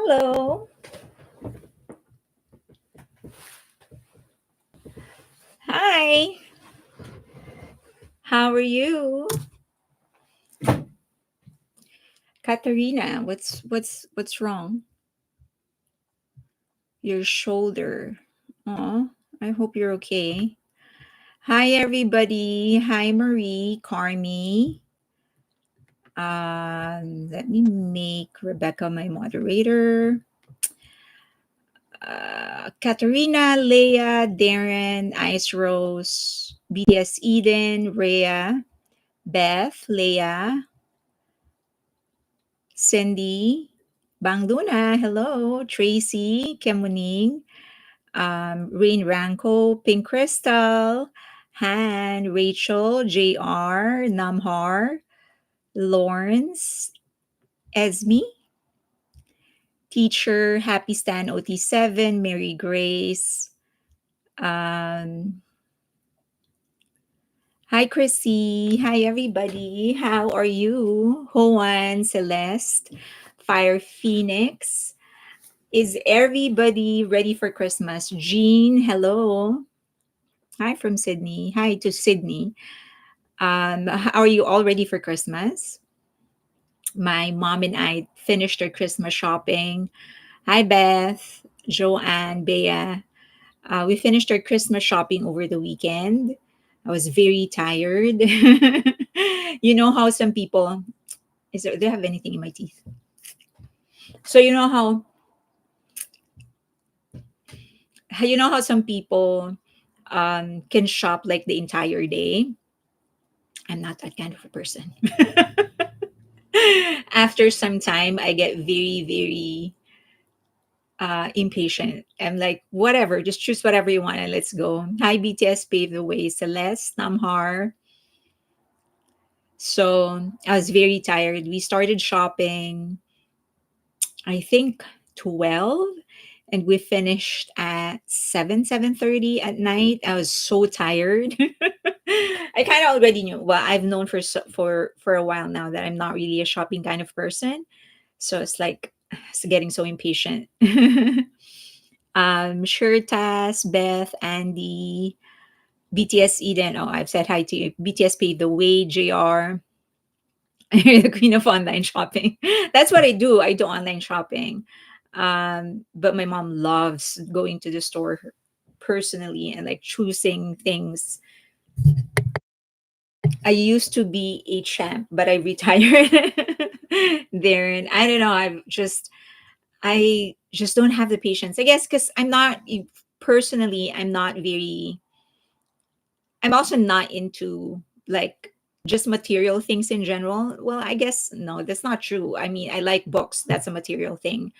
Hello. Hi. How are you? Katarina, what's wrong? Your shoulder. Oh, I hope you're okay. Hi everybody. Hi Marie, Carmi. Let me make Rebecca my moderator. Katarina, Leah, Darren, Ice Rose, BTS Eden, Rhea, Beth, Leah, Cindy, Bangduna, hello, Tracy, Kemuning, Rain Ranko, Pink Crystal, Han, Rachel, JR, Namhar, Lawrence, Esme, Teacher, Happy Stan OT7, Mary Grace. Um, Hi, Chrissy. Hi, everybody. How are you? Hoan, Celeste, Fire Phoenix. Is everybody ready for Christmas? Jean, hello. Hi from Sydney. Hi to Sydney. How are you all ready for Christmas? My mom and I finished our Christmas shopping. Hi, Beth, Joanne, Bea. We finished our Christmas shopping over the weekend. I was very tired. You know how some people do I have anything in my teeth? So you know how some people can shop like the entire day. I'm not that kind of a person. After some time, I get very, very impatient. I'm like, whatever, just choose whatever you want and let's go. Hi, BTS Pave the Way, Celeste, Namhar. So I was very tired. We started shopping, I think 12, and we finished at 7:30 at night. I was so tired. I kind of already knew. Well, I've known for a while now that I'm not really a shopping kind of person. So it's like it's getting so impatient. Shirtas, Beth, Andy, BTS Eden. Oh, I've said hi to you. BTS Paved the Way, JR. The queen of online shopping. That's what I do. I do online shopping. But my mom loves going to the store personally and like choosing things. I used to be a champ, but I retired there. And I don't know. I just don't have the patience. I guess because personally, I'm also not into like just material things in general. Well, I guess no, that's not true. I mean, I like books. That's a material thing.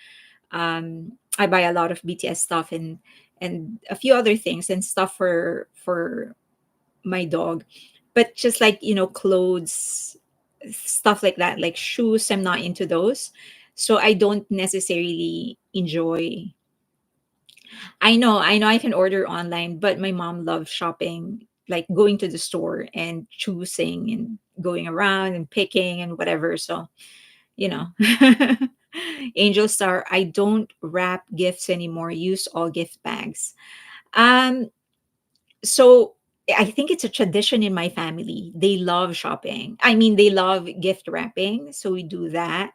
I buy a lot of BTS stuff and a few other things and stuff for my dog. But just like, clothes, stuff like that, like shoes, I'm not into those. So I don't necessarily enjoy. I know I can order online, but my mom loves shopping, like going to the store and choosing and going around and picking and whatever. So, you know. Angel Star, I don't wrap gifts anymore. Use all gift bags. Um, so I think it's a tradition in my family. They love shopping. I mean, they love gift wrapping, so we do that.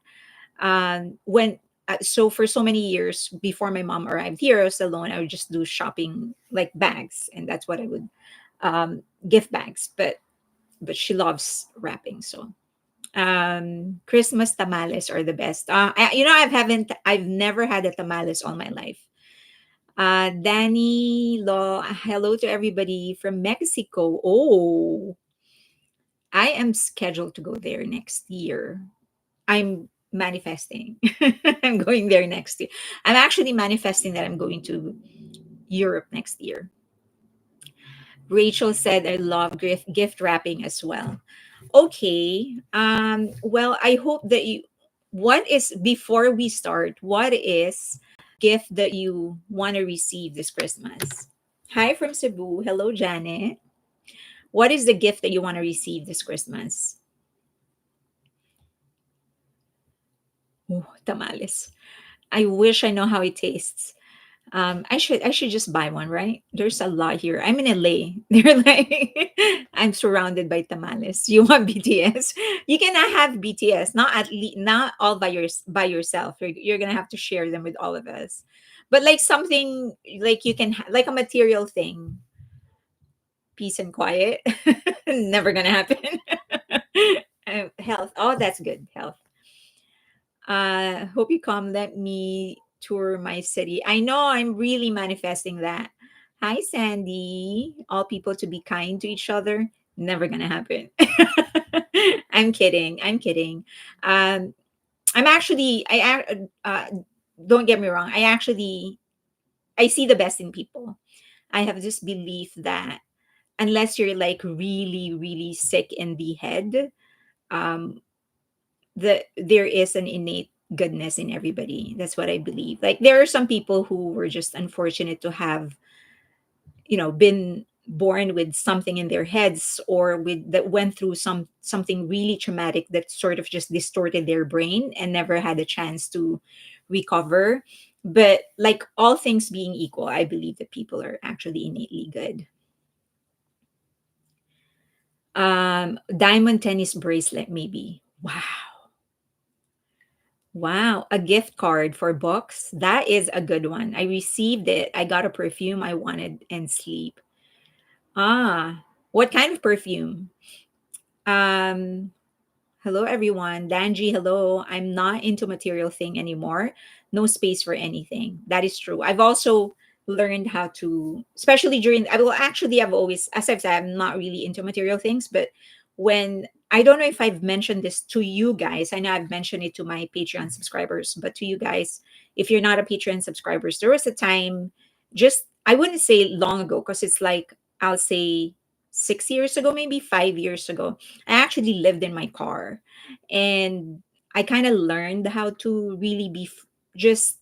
When So for so many years before my mom arrived here, I was alone. I would just do shopping like bags, and that's what I would gift bags. But she loves wrapping, so Christmas tamales are the best. I've never had a tamales all my life. Danny Law, hello to everybody from Mexico. Oh, I am scheduled to go there next year. I'm manifesting. I'm going there next year. I'm actually manifesting that I'm going to Europe next year. Rachel said I love gift wrapping as well. Okay. Well, I hope that you what is before we start, what is gift that you want to receive this Christmas? Hi from Cebu. Hello, Janet. What is the gift that you want to receive this Christmas? Oh, tamales. I wish I know how it tastes. I should just buy one, right? There's a lot here. I'm in LA. They're like I'm surrounded by tamales. You want BTS? You cannot have BTS. Not at least not all by yourself. You're gonna have to share them with all of us. But like something like you can like a material thing, peace and quiet. Never gonna happen. Health. Oh, that's good. Health. Hope you come. Let me tour my city. I know I'm really manifesting that. Hi, Sandy. All people to be kind to each other. Never gonna happen. I'm kidding. I'm kidding. Um, I'm actually. Don't get me wrong. I see the best in people. I have this belief that unless you're like really, really sick in the head, um, there is an innate goodness in everybody. That's what I believe. Like there are some people who were just unfortunate to have, been born with something in their heads or with that went through something really traumatic that sort of just distorted their brain and never had a chance to recover. But like all things being equal, I believe that people are actually innately good. Diamond tennis bracelet, maybe. Wow. Wow, a gift card for books. That is a good one. I received it. I got a perfume I wanted and sleep. Ah, what kind of perfume? Um, Hello, everyone. Danji, hello. I'm not into material thing anymore. No space for anything. That is true. I've also learned how to, especially during, I will actually, I've always, as I've said, I'm not really into material things, but when, I don't know if I've mentioned this to you guys. I know I've mentioned it to my Patreon subscribers, but to you guys, if you're not a Patreon subscribers, there was a time just, I wouldn't say long ago, because it's like, I'll say 6 years ago, maybe 5 years ago I actually lived in my car and I kind of learned how to really just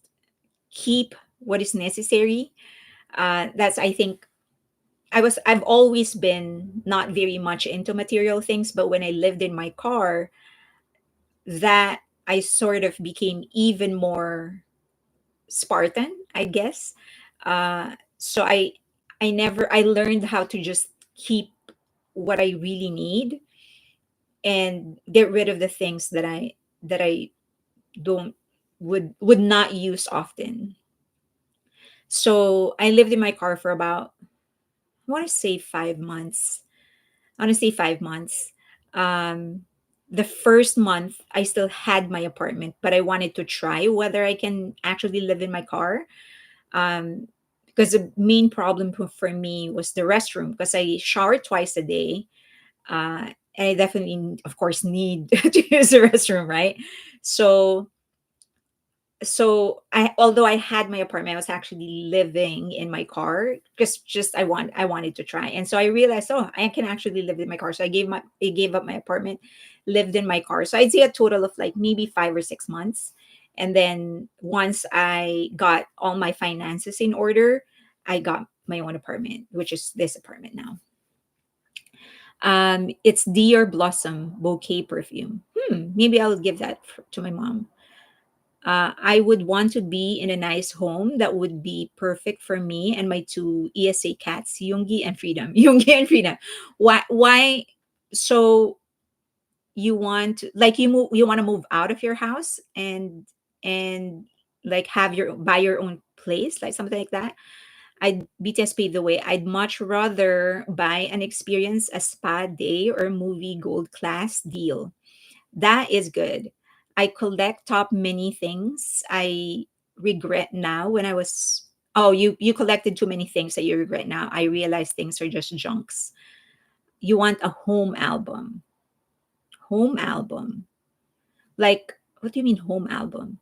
keep what is necessary. That's, I think, I've always been not very much into material things, but when I lived in my car, that I sort of became even more Spartan, I guess. So I learned how to just keep what I really need and get rid of the things that I don't would not use often. So I lived in my car for about I want to say 5 months. I want to say 5 months. Um, the first month I still had my apartment, but I wanted to try whether I can actually live in my car. Um, because the main problem for me was the restroom because I shower twice a day. And I definitely, of course, need to use the restroom, right? So, although I had my apartment, I was actually living in my car because just I wanted to try, and so I realized, oh, I can actually live in my car. So I gave up my apartment, lived in my car. So I'd say a total of like maybe 5 or 6 months, and then once I got all my finances in order, I got my own apartment, which is this apartment now. It's Dear Blossom bouquet perfume. Maybe I'll give that to my mom. I would want to be in a nice home that would be perfect for me and my two ESA cats, Yungi and Freedom. Yungi and Freedom. Why? Why? So you want like you want to move out of your house and like have your buy your own place, like something like that. I'd BTS paved the way. I'd much rather buy an experience, a spa day or movie gold class deal. That is good. I collect top many things I regret now when I was oh you collected too many things that you regret now. I realize things are just junks. You want a home album. Home album. Like what do you mean home album?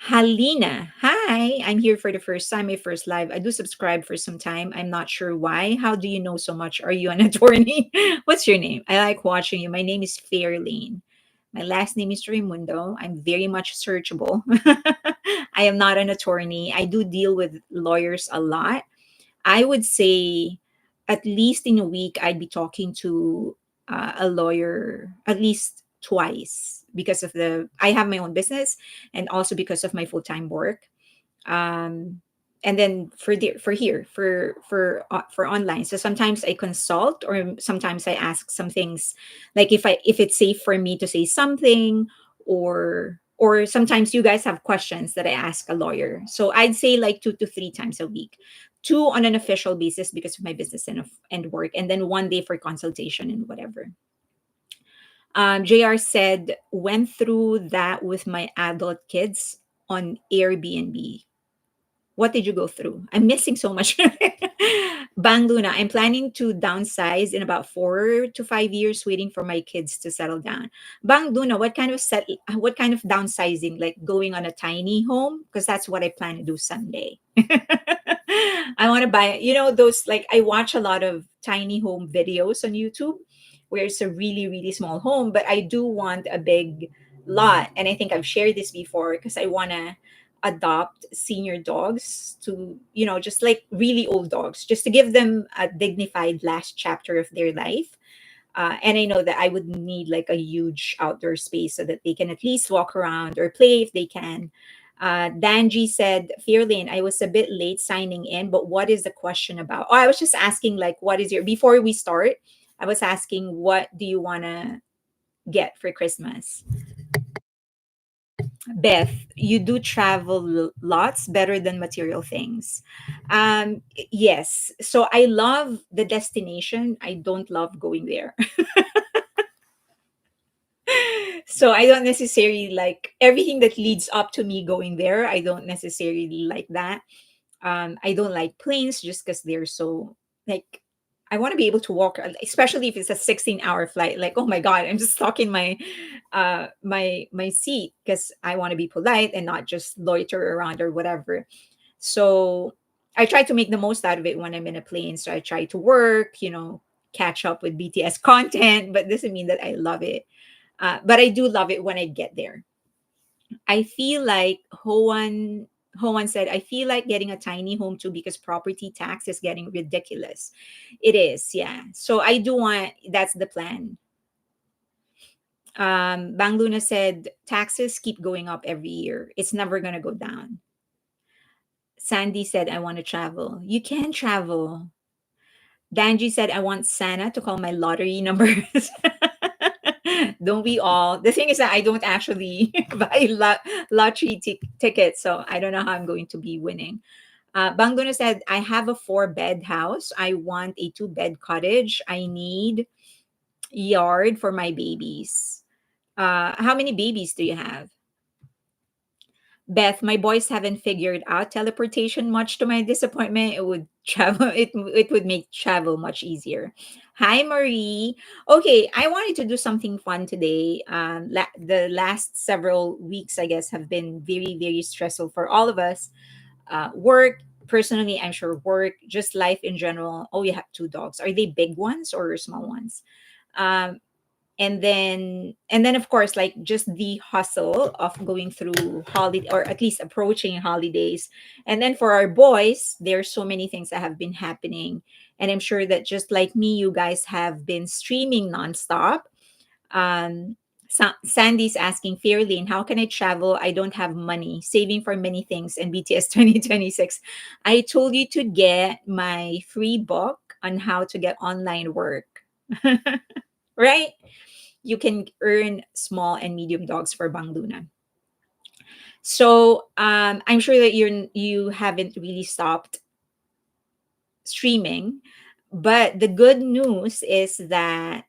Halina, hi. I'm here for the first time, my first live. I do subscribe for some time. I'm not sure why. How do you know so much? Are you an attorney? What's your name? I like watching you. My name is Fairlane. My last name is Raimundo. I'm very much searchable. I am not an attorney. I do deal with lawyers a lot. I would say at least in a week, I'd be talking to a lawyer at least twice. because of the I have my own business, and also because of my full-time work. um and then for here for online, so sometimes I consult, or sometimes I ask some things, like if it's safe for me to say something, or sometimes you guys have questions that I ask a lawyer. So I'd say like 2 to 3 times a week, two on an official basis because of my business and work, and then one day for consultation and whatever. JR said, went through that with my adult kids on Airbnb. What did you go through? I'm missing so much. Bang Luna, I'm planning to downsize in about 4 to 5 years, waiting for my kids to settle down. Bang Luna, what kind of downsizing? Like going on a tiny home? Because that's what I plan to do someday. I want to buy, those, like, I watch a lot of tiny home videos on YouTube where it's a really, really small home, but I do want a big lot. And I think I've shared this before because I want to adopt senior dogs, to just like really old dogs, just to give them a dignified last chapter of their life. And I know that I would need like a huge outdoor space so that they can at least walk around or play if they can. Danji said, Fearlane, I was a bit late signing in, but what is the question about? Oh, I was just asking, like, what is your, before we start, I was asking, what do you want to get for Christmas? Beth, you do travel lots, better than material things. Yes. So I love the destination. I don't love going there. So I don't necessarily like everything that leads up to me going there. I don't necessarily like that. I don't like planes just because they're so, like, I want to be able to walk, especially if it's a 16-hour flight. Like, oh my god, I'm just stuck in my seat because I want to be polite and not just loiter around or whatever. So I try to make the most out of it when I'm in a plane. So I try to work, catch up with BTS content, but doesn't mean that I love it. But I do love it when I get there. I feel like Hoan said, I feel like getting a tiny home too because property tax is getting ridiculous. It is, yeah. So I do want, that's the plan. Bang Luna said, taxes keep going up every year. It's never gonna go down. Sandy said, I want to travel. You can travel. Danji said, I want Santa to call my lottery numbers. Don't we all? The thing is that I don't actually buy lottery tickets, so I don't know how I'm going to be winning. Bangduna said, I have a 4-bed house. I want a 2-bed cottage. I need yard for my babies. How many babies do you have? Beth, my boys haven't figured out teleportation, much to my disappointment. It would travel it would make travel much easier. Hi Marie. Okay, I wanted to do something fun today. The last several weeks, I guess, have been very, very stressful for all of us. Work, personally, I'm sure work, just life in general. Oh, you have 2 dogs. Are they big ones or small ones? Um, and then of course, like, just the hustle of going through holiday, or at least approaching holidays. And then for our boys, there's so many things that have been happening, and I'm sure that just like me, you guys have been streaming nonstop. Sandy's asking, Fairlane, how can I travel? I don't have money, saving for many things, and BTS 2026. I told you to get my free book on how to get online work. Right? You can earn small and medium dogs for Bang Luna. So I'm sure that you haven't really stopped streaming, but the good news is that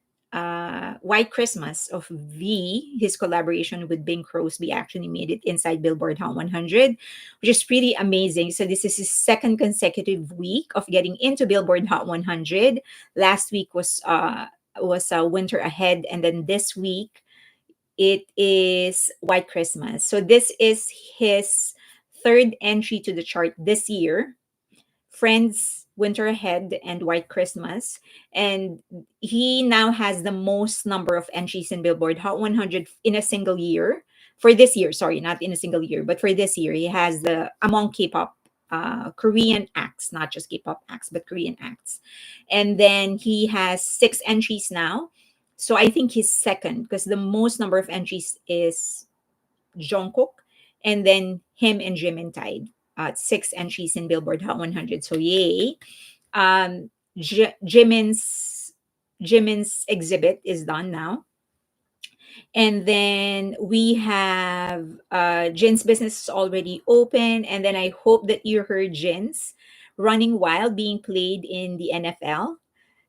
White Christmas of V, his collaboration with Bing Crosby, actually made it inside Billboard Hot 100, which is pretty amazing. So this is his second consecutive week of getting into Billboard Hot 100. Last week was Winter Ahead, and then this week it is White Christmas. So this is his third entry to the chart this year. Friends, Winter Ahead, and White Christmas. And he now has the most number of entries in Billboard Hot 100 in a single year. For this year, sorry, not in a single year, but for this year, he has the among K-pop Korean acts, not just K-pop acts, but Korean acts. And then he has 6 entries now. So I think he's second because the most number of entries is Jungkook, and then him and Jimin tied. Six entries in Billboard Hot 100. So yay. Um, Jimin's exhibit is done now, and then we have Jin's business is already open, and then I hope that you heard Jin's Running Wild being played in the NFL.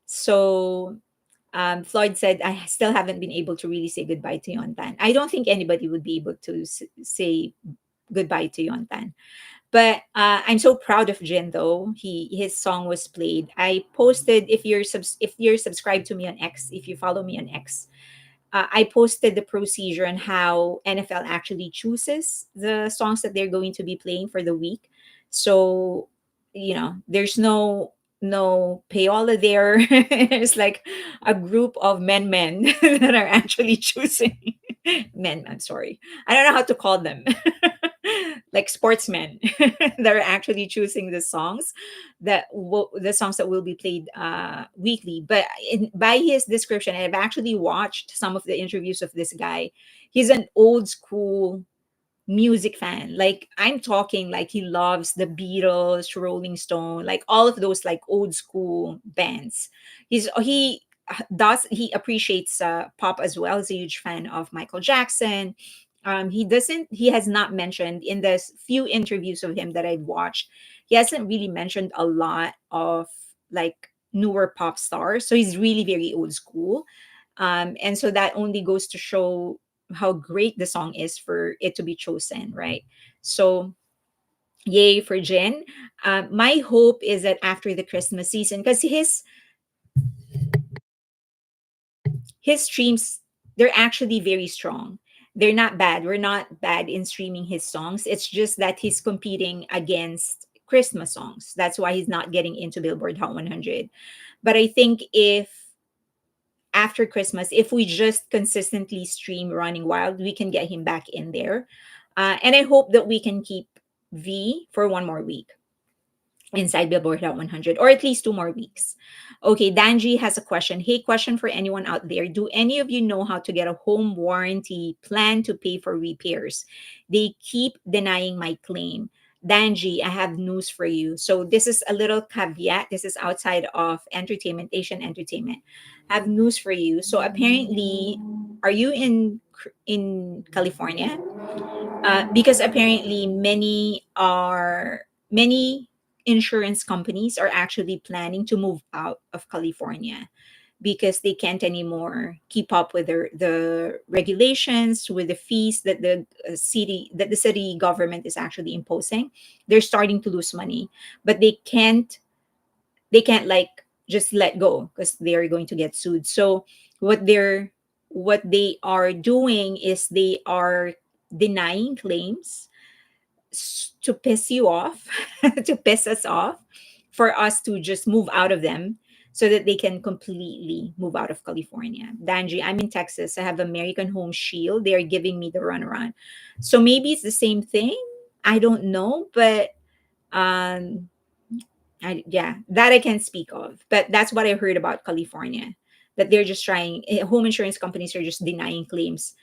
So Floyd said, I still haven't been able to really say goodbye to Yontan. I don't think anybody would be able to say goodbye to Yontan. But I'm so proud of Jin though. His song was played. I posted, if you're subscribed to me on X, if you follow me on X, I posted the procedure on how NFL actually chooses the songs that they're going to be playing for the week. So, there's no payola there. It's like a group of men that are actually choosing men. I'm sorry, I don't know how to call them. Like sportsmen that are actually choosing the songs that will be played weekly. But by his description, I've actually watched some of the interviews of this guy. He's an old school music fan. Like I'm talking like he loves the Beatles, Rolling Stone, like all of those like old school bands. He appreciates pop as well. He's a huge fan of Michael Jackson. He has not mentioned in the few interviews of him that I've watched, he hasn't really mentioned a lot of like newer pop stars. So he's really very old school. And so that only goes to show how great the song is for it to be chosen, right? So yay for Jen. My hope is that after the Christmas season, because his streams, they're actually very strong. They're not bad. We're not bad in streaming his songs. It's just that he's competing against Christmas songs. That's why he's not getting into Billboard Hot 100. But I think if after Christmas, if we just consistently stream Running Wild, we can get him back in there. And I hope that we can keep V for one more week inside Billboard Hot 100, or at least 2 more weeks. Okay, Danji has a question. Hey, question for anyone out there. Do any of you know how to get a home warranty plan to pay for repairs? They keep denying my claim. Danji, I have news for you. So this is a little caveat. This is outside of entertainment, Asian entertainment. I have news for you. So apparently, are you in California? Because apparently many insurance companies are actually planning to move out of California because they can't anymore keep up with the regulations, with the fees that the city government is actually imposing. They're starting to lose money, but they can't like just let go because they are going to get sued. So what they are doing is they are denying claims to piss you off, to piss us off, for us to just move out of them so that they can completely move out of California. Danji, I'm in Texas. I have American Home Shield. They are giving me the runaround. So maybe it's the same thing. I don't know, but um, yeah, that I can speak of. But that's what I heard about California. That they're just trying, home insurance companies are just denying claims,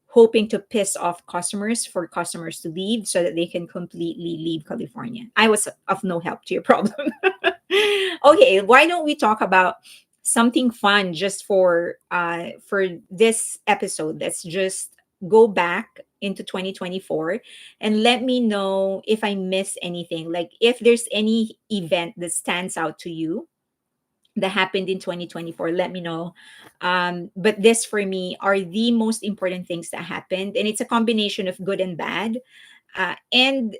hoping to piss off customers for customers to leave so that they can completely leave California. I was of no help to your problem. Okay, why don't we talk about something fun just for this episode? Let's just go back into 2024 and let me know if I miss anything. Like if there's any event that stands out to you that happened in 2024, let me know. But this for me are the most important things that happened, and it's a combination of good and bad. And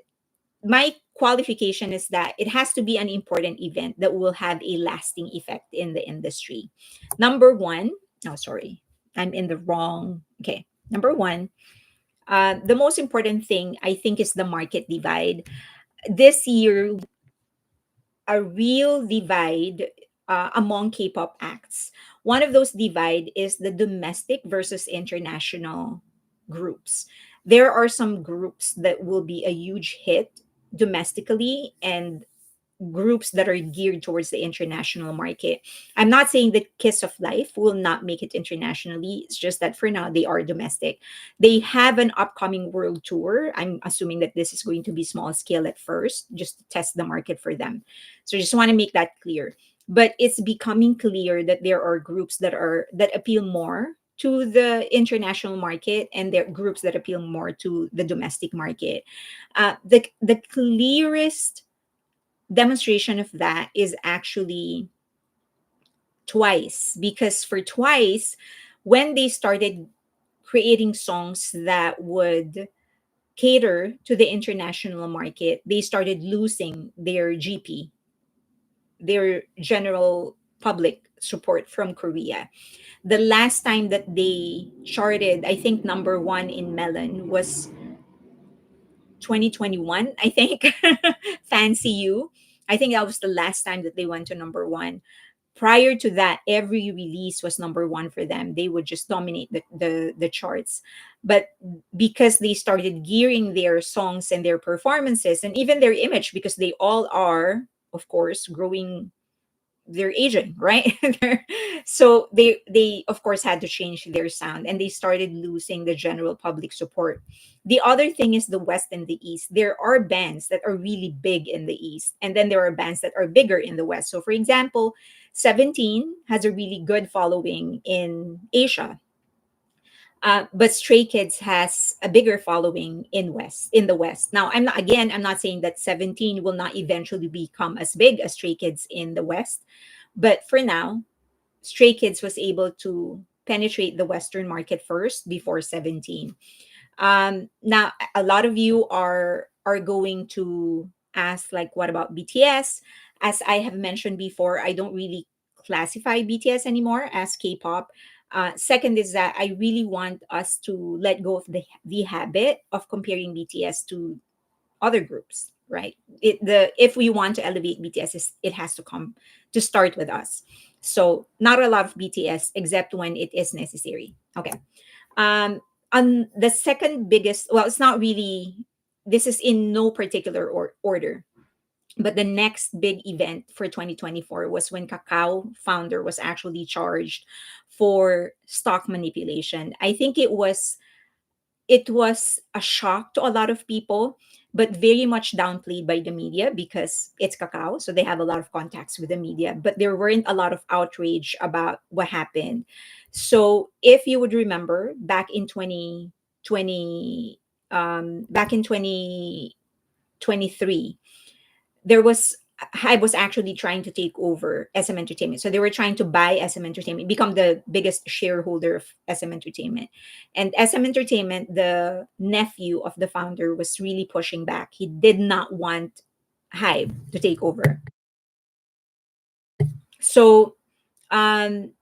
my qualification is that it has to be an important event that will have a lasting effect in the industry. Number one, oh, sorry, I'm in the wrong. Okay, number one, the most important thing I think is the market divide. This year, a real divide among K-pop acts. One of those divide is the domestic versus international groups. There are some groups that will be a huge hit domestically and groups that are geared towards the international market. I'm not saying that Kiss of Life will not make it internationally. It's just that for now they are domestic. They have an upcoming world tour. I'm assuming that this is going to be small scale at first, just to test the market for them. So I just want to make that clear. But it's becoming clear that there are groups that appeal more to the international market, and there are groups that appeal more to the domestic market. The clearest demonstration of that is actually Twice, because for Twice, when they started creating songs that would cater to the international market, they started losing their GP, their general public support from Korea. The last time that they charted, I think number one in Melon was 2021, I think. Fancy You. I think that was the last time that they went to number one. Prior to that, every release was number one for them. They would just dominate the charts. But because they started gearing their songs and their performances and even their image, because they all are, of course, growing, they're aging, right? So they of course had to change their sound, and they started losing the general public support. The other thing is the West and the East. There are bands that are really big in the East, and then there are bands that are bigger in the West. So for example, 17 has a really good following in Asia, but Stray Kids has a bigger following in the West. Now, I'm not saying that 17 will not eventually become as big as Stray Kids in the West, but for now, Stray Kids was able to penetrate the Western market first before 17. Now, a lot of you are going to ask, like, what about BTS? As I have mentioned before, I don't really classify BTS anymore as K-pop. Second is that I really want us to let go of the habit of comparing BTS to other groups, right? If we want to elevate BTS, it has to come to start with us. So not a lot of BTS except when it is necessary. Okay. um on the second biggest, well, it's not really, this is in no particular order, but the next big event for 2024 was when Kakao founder was actually charged for stock manipulation. I think it was a shock to a lot of people, but very much downplayed by the media because it's Kakao, so they have a lot of contacts with the media. But there weren't a lot of outrage about what happened. So if you would remember, back in 2023, there was Hybe was actually trying to take over SM Entertainment. So they were trying to buy SM Entertainment, become the biggest shareholder of SM Entertainment. And SM Entertainment, the nephew of the founder, was really pushing back. He did not want Hybe to take over. So um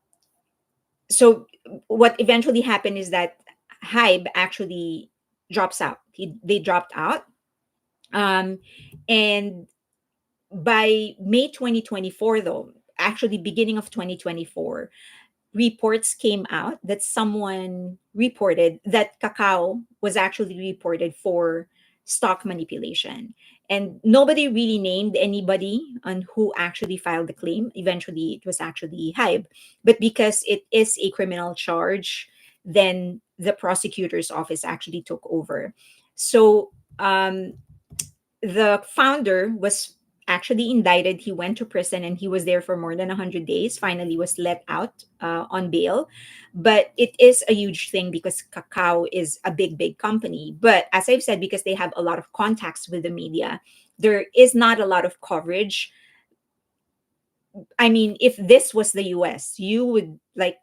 so what eventually happened is that Hybe actually drops out. They dropped out. Um and by May 2024, though, actually beginning of 2024, reports came out that someone reported that Kakao was actually reported for stock manipulation. And nobody really named anybody on who actually filed the claim. Eventually, it was actually Hybe. But because it is a criminal charge, then the prosecutor's office actually took over. So the founder was actually indicted. He went to prison and he was there for more than 100 days. Finally was let out on bail. But it is a huge thing because Kakao is a big company. But as I've said, because they have a lot of contacts with the media, there is not a lot of coverage. I mean, if this was the US, you would, like,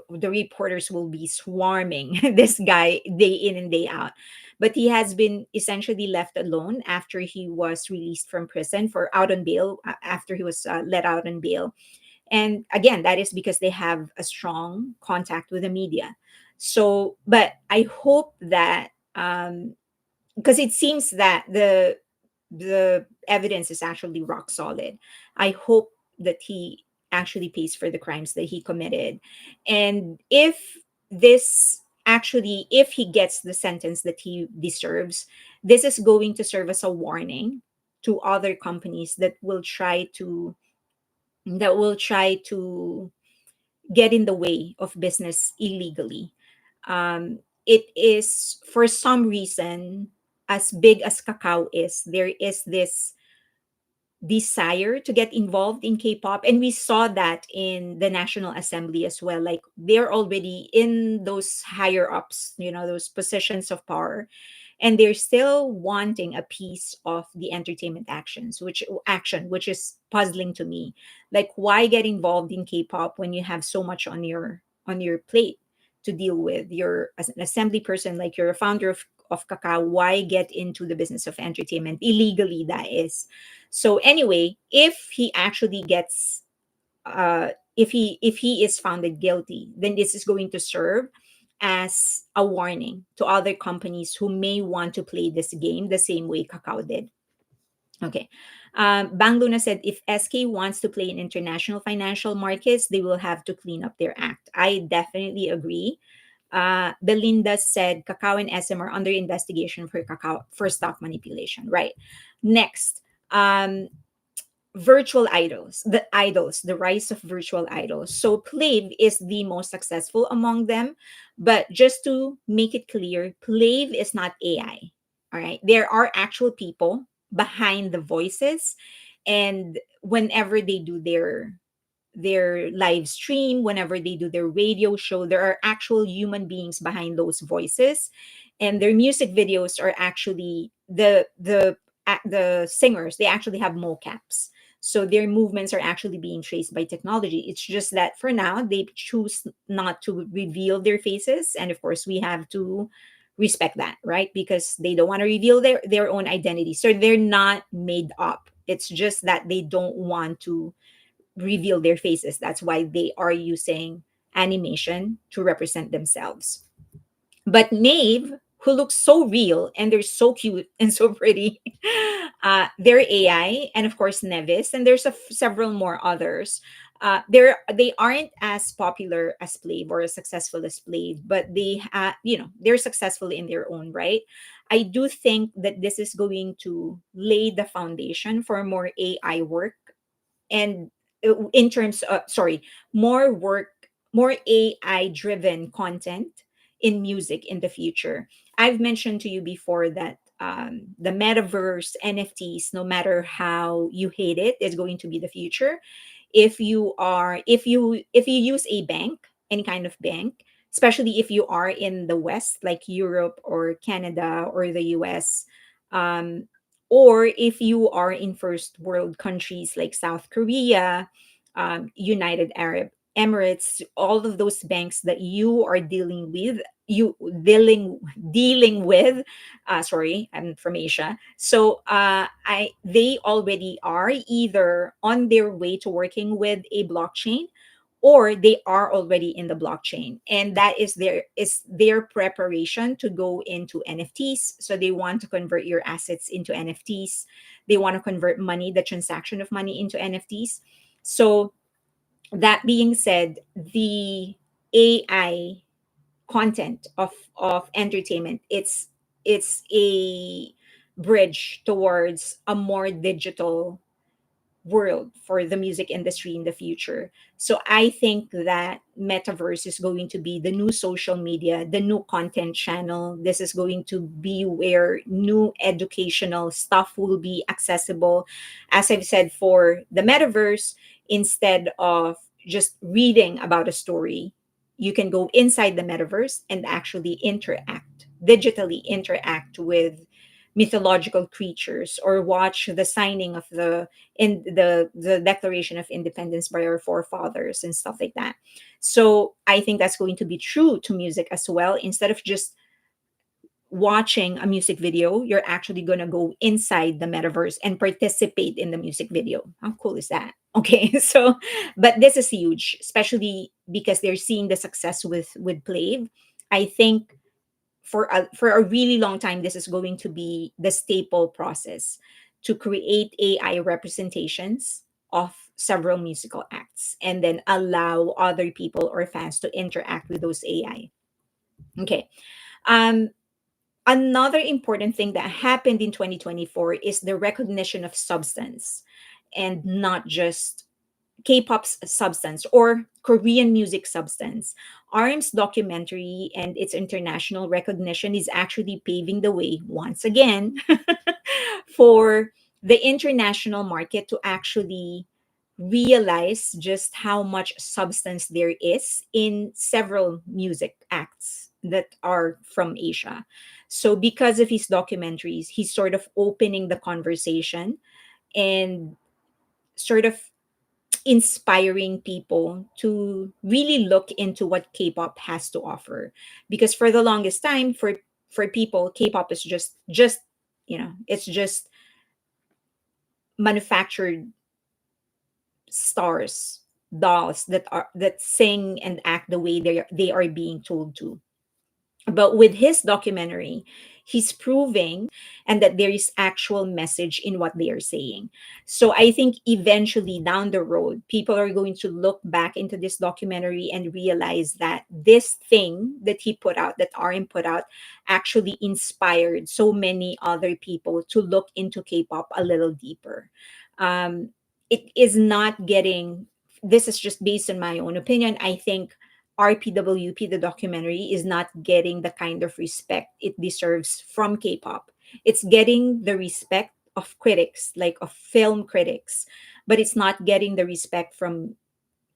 the reporters will be swarming this guy day in and day out. But he has been essentially left alone after he was released from prison for out on bail, after he was let out on bail. And again, that is because they have a strong contact with the media. So, but I hope that, because it seems that the evidence is actually rock solid. I hope that he actually pays for the crimes that he committed. And if he gets the sentence that he deserves, this is going to serve as a warning to other companies that will try to get in the way of business illegally. It is, for some reason, as big as Kakao is, there is this desire to get involved in K-pop, and we saw that in the National Assembly as well. Like, they're already in those higher ups, those positions of power, and they're still wanting a piece of the entertainment which is puzzling to me. Like, why get involved in K-pop when you have so much on your plate to deal with? You're, as an assembly person, like, you're a founder of Kakao. Why get into the business of entertainment illegally, that is? So anyway, if he actually gets if he is founded guilty, then this is going to serve as a warning to other companies who may want to play this game the same way Kakao did. Okay. Bang Luna said, if SK wants to play in international financial markets, they will have to clean up their act. I definitely agree. Belinda said, Kakao and SM are under investigation for stock manipulation. Right. Next, virtual idols, the rise of virtual idols. So Plave is the most successful among them, but just to make it clear, Plave is not AI. All right, there are actual people behind the voices, and whenever they do their live stream, whenever they do their radio show, there are actual human beings behind those voices, and their music videos are actually the singers. They actually have mocaps, so their movements are actually being traced by technology. It's just that for now they choose not to reveal their faces, and of course we have to respect that, right? Because they don't want to reveal their own identity, so they're not made up. It's just that they don't want to reveal their faces. That's why they are using animation to represent themselves. But Maeve, who looks so real and they're so cute and so pretty, they're AI, and of course Nevis, and there's several more others. They aren't as popular as Plave or as successful as Plave, but they're successful in their own right. I do think that this is going to lay the foundation for more AI work, and in terms of, sorry, more work, more AI driven content in music in the future. I've mentioned to you before that the metaverse, NFTs, no matter how you hate it, is going to be the future. If you use a bank, any kind of bank, especially if you are in the West, like Europe or Canada or the US, um, or if you are in first world countries like South Korea, United Arab Emirates, all of those banks that you are dealing with. Sorry, I'm from Asia, so I they already are either on their way to working with a blockchain, or they are already in the blockchain, and that is their preparation to go into NFTs. So they want to convert your assets into NFTs. They want to convert money, the transaction of money, into NFTs. So that being said, the AI content of entertainment, it's a bridge towards a more digital world for the music industry in the future. So I think that metaverse is going to be the new social media, the new content channel. This is going to be where new educational stuff will be accessible. As I've said, for the metaverse, instead of just reading about a story, you can go inside the metaverse and actually digitally interact with mythological creatures, or watch the signing of the Declaration of Independence by our forefathers and stuff like that. So I think that's going to be true to music as well. Instead of just watching a music video, you're actually going to go inside the metaverse and participate in the music video. How cool is that? Okay, so but this is huge, especially because they're seeing the success with Plave. I think for a really long time, this is going to be the staple process to create AI representations of several musical acts, and then allow other people or fans to interact with those AI. Okay. Um, Another important thing that happened in 2024 is the recognition of substance, and not just K-pop's substance or Korean music substance. RM's documentary and its international recognition is actually paving the way once again for the international market to actually realize just how much substance there is in several music acts that are from Asia. So because of his documentaries, he's sort of opening the conversation and sort of inspiring people to really look into what K-pop has to offer. Because for the longest time, for people, K-pop is just it's just manufactured stars, dolls that sing and act the way they are being told to. But with his documentary, he's proving and that there is actual message in what they are saying. So I think eventually down the road, people are going to look back into this documentary and realize that this thing that he put out, that RM put out, actually inspired so many other people to look into K-pop a little deeper. It is not getting, this is just based on my own opinion. I think RPWP, the documentary, is not getting the kind of respect it deserves from K-pop. It's getting the respect of critics, like of film critics, but it's not getting the respect from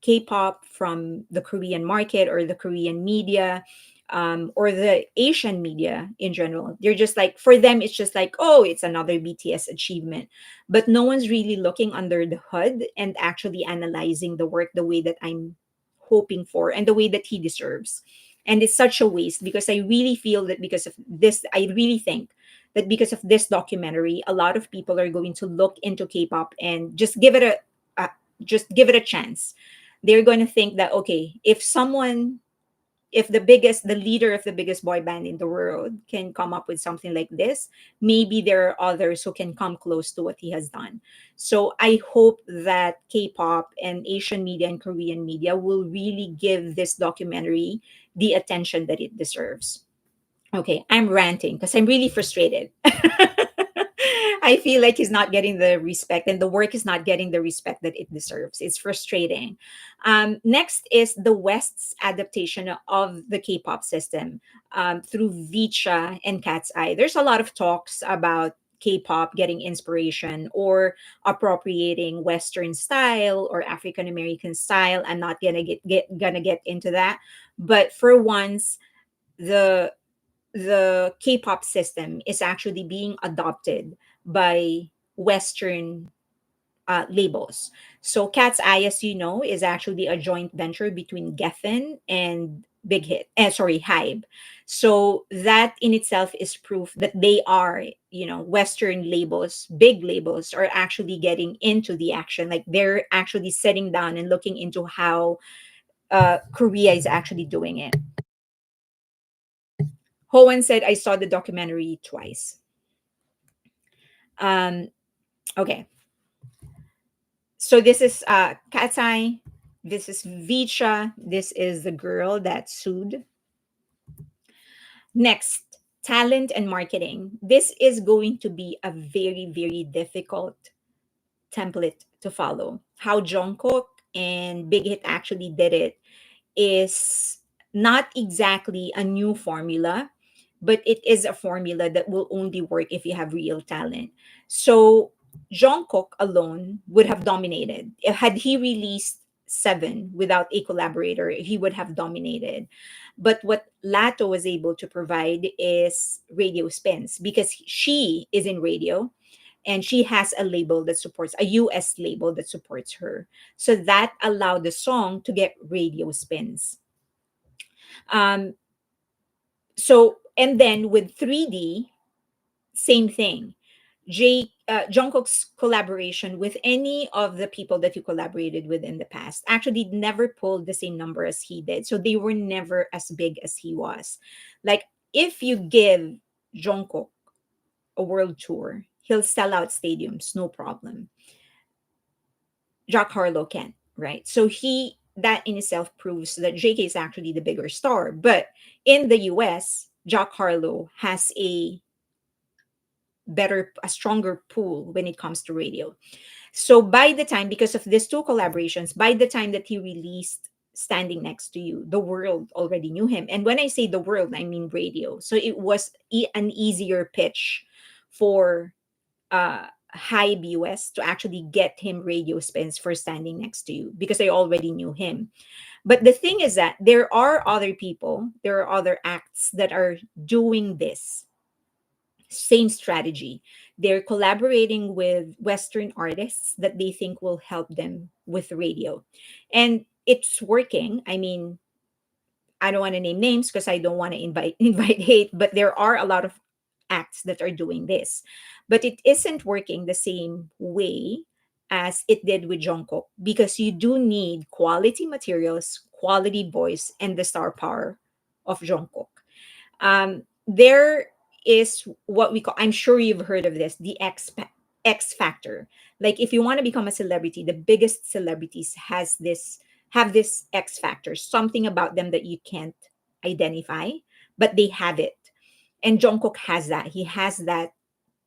K-pop, from the Korean market or the Korean media, or the Asian media in general. They're just like, for them, it's just like, oh, it's another BTS achievement. But no one's really looking under the hood and actually analyzing the work the way that I'm hoping for and the way that he deserves. And it's such a waste because I really feel that because of this, I really think that because of this documentary, a lot of people are going to look into K-pop and just give it a chance. They're going to think that, okay, if the leader of the biggest boy band in the world can come up with something like this, maybe there are others who can come close to what he has done. So I hope that K-pop and Asian media and Korean media will really give this documentary the attention that it deserves. Okay, I'm ranting because I'm really frustrated. I feel like he's not getting the respect and the work is not getting the respect that it deserves. It's frustrating. Next is the West's adaptation of the K-pop system through Vicha and Cat's Eye. There's a lot of talks about K-pop getting inspiration or appropriating Western style or African American style. I'm not gonna get into that. But for once, the the K-pop system is actually being adopted by Western labels. So Cat's Eye, as you know, is actually a joint venture between Geffen and Big Hit. Sorry, Hybe. So that in itself is proof that they are, Western labels, big labels, are actually getting into the action. Like they're actually sitting down and looking into how Korea is actually doing it. Hoan said, I saw the documentary twice. Um, okay. So this is Cat's Eye. This is Vicha. This is the girl that sued. Next, talent and marketing. This is going to be a very, very difficult template to follow. How Jungkook and Big Hit actually did it is not exactly a new formula, but it is a formula that will only work if you have real talent. So Jungkook alone would have dominated. Had he released seven without a collaborator, he would have dominated. But what Lato was able to provide is radio spins because she is in radio and she has a label that supports a US label that supports her. So that allowed the song to get radio spins. Um, and then with 3D, same thing. Jungkook's collaboration with any of the people that you collaborated with in the past actually never pulled the same number as he did. So they were never as big as he was. Like if you give Jungkook a world tour, he'll sell out stadiums, no problem. Jack Harlow can, right? So that in itself proves that JK is actually the bigger star. But in the US, Jack Harlow has a stronger pull when it comes to radio. So by the time, because of these two collaborations, by the time that he released Standing Next to You, the world already knew him. And when I say the world, I mean radio. So it was an easier pitch for Hybe US to actually get him radio spins for Standing Next to You because I already knew him. But the thing is that there are other people, there are other acts that are doing this same strategy. They're collaborating with Western artists that they think will help them with radio. And it's working. I mean, I don't want to name names because I don't want to invite invite hate, but there are a lot of acts that are doing this. But it isn't working the same way as it did with Jungkook because you do need quality materials, quality voice, and the star power of Jungkook. There is what we call, I'm sure you've heard of this, the X factor. Like if you want to become a celebrity, the biggest celebrities have this X factor, something about them that you can't identify, but they have it. And Jungkook has that. He has that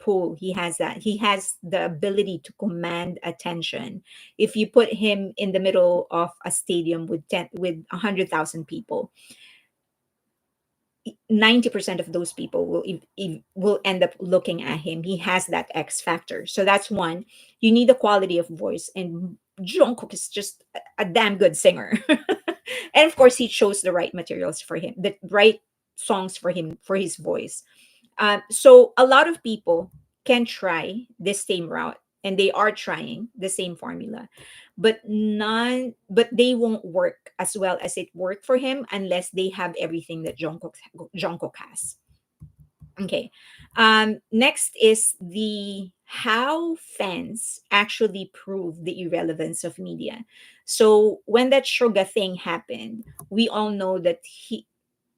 pull. He has that. He has the ability to command attention. If you put him in the middle of a stadium with 100,000 people, 90% of those people will end up looking at him. He has that X factor. So that's one. You need the quality of voice, and Jungkook is just a damn good singer. And of course, he chose the right materials for him, the right songs for him for his voice. So a lot of people can try this same route, and they are trying the same formula, but they won't work as well as it worked for him unless they have everything that Jungkook has. Okay. Next is the how fans actually prove the irrelevance of media. So when that Suga thing happened, we all know that he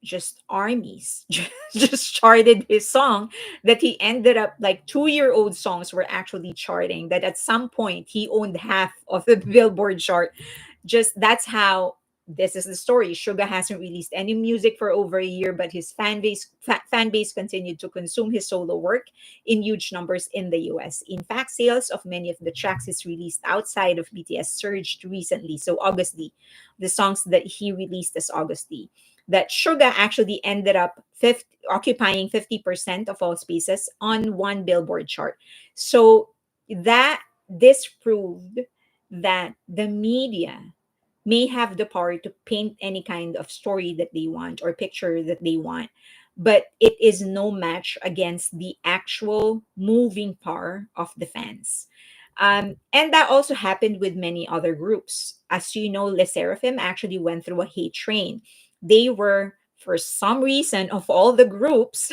just armies just charted his song, that he ended up like 2-year-old songs were actually charting, that at some point he owned half of the Billboard chart. Just that's how this is the story. Suga hasn't released any music for over a year, but his fan base continued to consume his solo work in huge numbers in the US. In fact, sales of many of the tracks he's released outside of BTS surged recently. So August D, the songs that he released as August D, that Suga actually ended up occupying 50% of all spaces on one Billboard chart. So that this proved that the media may have the power to paint any kind of story that they want or picture that they want, but it is no match against the actual moving power of the fans. And that also happened with many other groups. As you know, Le Seraphim actually went through a hate train. They were, for some reason, of all the groups,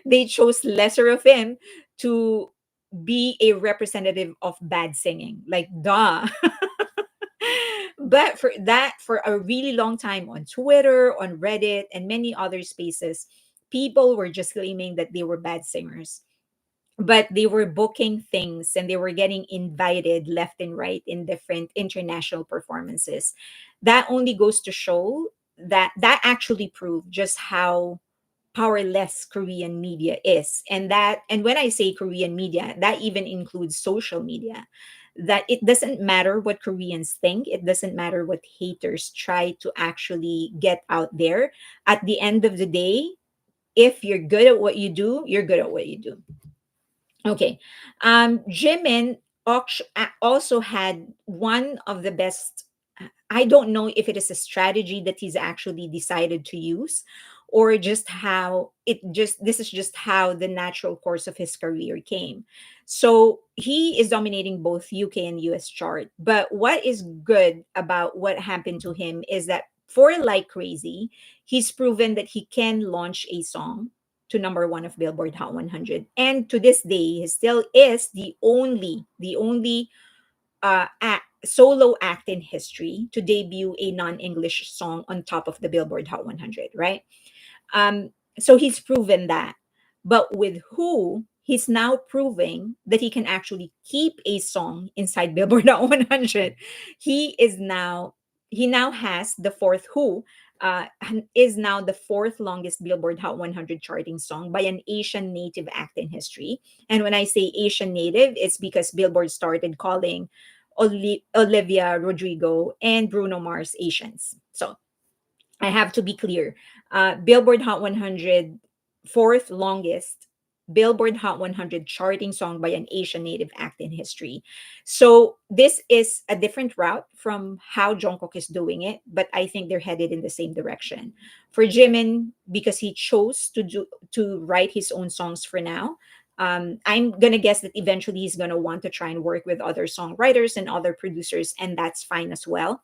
they chose Le Seraphim to be a representative of bad singing. Like, duh. But for that, for a really long time on Twitter, on Reddit, and many other spaces, people were just claiming that they were bad singers, but they were booking things and they were getting invited left and right in different international performances. That only goes to show that that actually proved just how powerless Korean media is. And when I say Korean media, that even includes social media. That it doesn't matter what Koreans think, it doesn't matter what haters try to actually get out there. At the end of the day, if you're good at what you do, you're good at what you do. Okay. Jimin also had one of the best. I don't know if it is a strategy that he's actually decided to use, or just how this is just how the natural course of his career came. So he is dominating both UK and US chart. But what is good about what happened to him is that for Like Crazy, he's proven that he can launch a song to number one of Billboard Hot 100. And to this day, he still is the only solo act in history to debut a non-English song on top of the Billboard Hot 100, right? So he's proven that. But with Who, he's now proving that he can actually keep a song inside Billboard Hot 100. He now has the fourth Who, is now the fourth longest Billboard Hot 100 charting song by an Asian native act in history. And when I say Asian native, it's because Billboard started calling Olivia Rodrigo and Bruno Mars Asians. So I have to be clear. Billboard Hot 100, fourth longest Billboard Hot 100 charting song by an Asian native act in history. So this is a different route from how Jungkook is doing it, but I think they're headed in the same direction. For Jimin, because he chose to write his own songs for now. I'm gonna guess that eventually he's gonna want to try and work with other songwriters and other producers, and that's fine as well.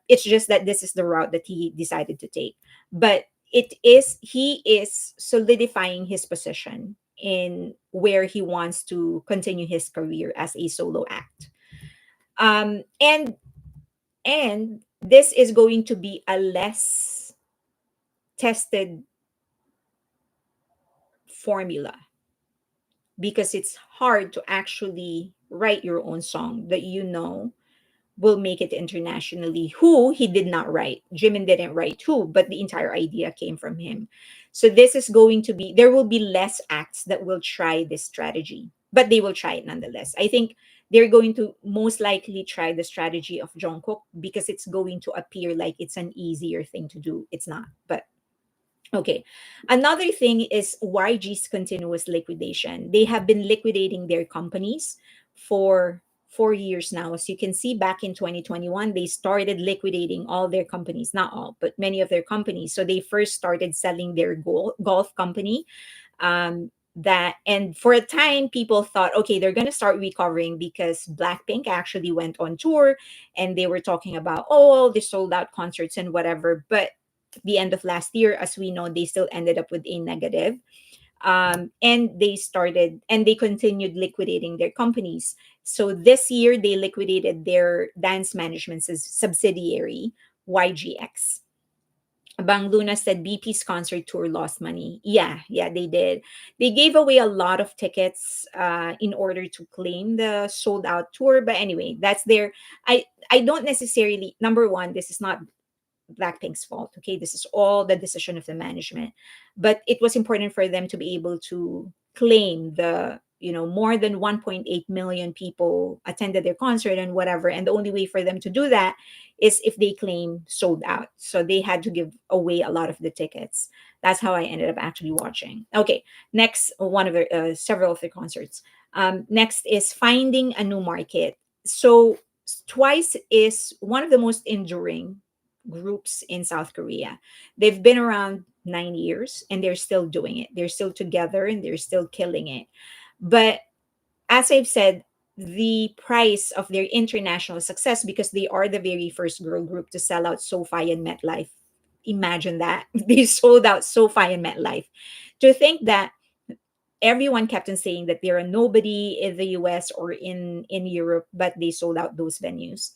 It's just that this is the route that he decided to take. But he is solidifying his position in where he wants to continue his career as a solo act. Um, and and this is going to be a less tested formula because it's hard to actually write your own song that will make it internationally. Who he did not write. Jimin didn't write Who, but the entire idea came from him. So this is going to be, there will be less acts that will try this strategy, but they will try it nonetheless. I think they're going to most likely try the strategy of Jungkook because it's going to appear like it's an easier thing to do. It's not, but okay. Another thing is YG's continuous liquidation. They have been liquidating their companies for 4 years now. As you can see, back in 2021, they started liquidating all their companies, not all, but many of their companies. So they first started selling their golf company. That and for a time, people thought, okay, they're gonna start recovering because Blackpink actually went on tour, and they were talking about, oh, they sold out concerts and whatever. But the end of last year, as we know, they still ended up with a negative. And they continued liquidating their companies. So this year, they liquidated their dance management subsidiary, YGX. Bang Luna said BP's concert tour lost money. Yeah, they did. They gave away a lot of tickets in order to claim the sold out tour. But anyway, that's their. I don't necessarily. Number one, this is not Blackpink's fault. Okay, this is all the decision of the management. But it was important for them to be able to claim the more than 1.8 million people attended their concert and whatever. And the only way for them to do that is if they claim sold out. So they had to give away a lot of the tickets. That's how I ended up actually watching. Okay, next one of the several of the concerts. Next is finding a new market. So Twice is one of the most enduring groups in South Korea. They've been around 9 years and they're still doing it. They're still together and they're still killing it. But as I've said, the price of their international success, because they are the very first girl group to sell out SoFi and MetLife. Imagine that. They sold out SoFi and MetLife. To think that everyone kept on saying that they're a nobody in the US or in Europe, but they sold out those venues.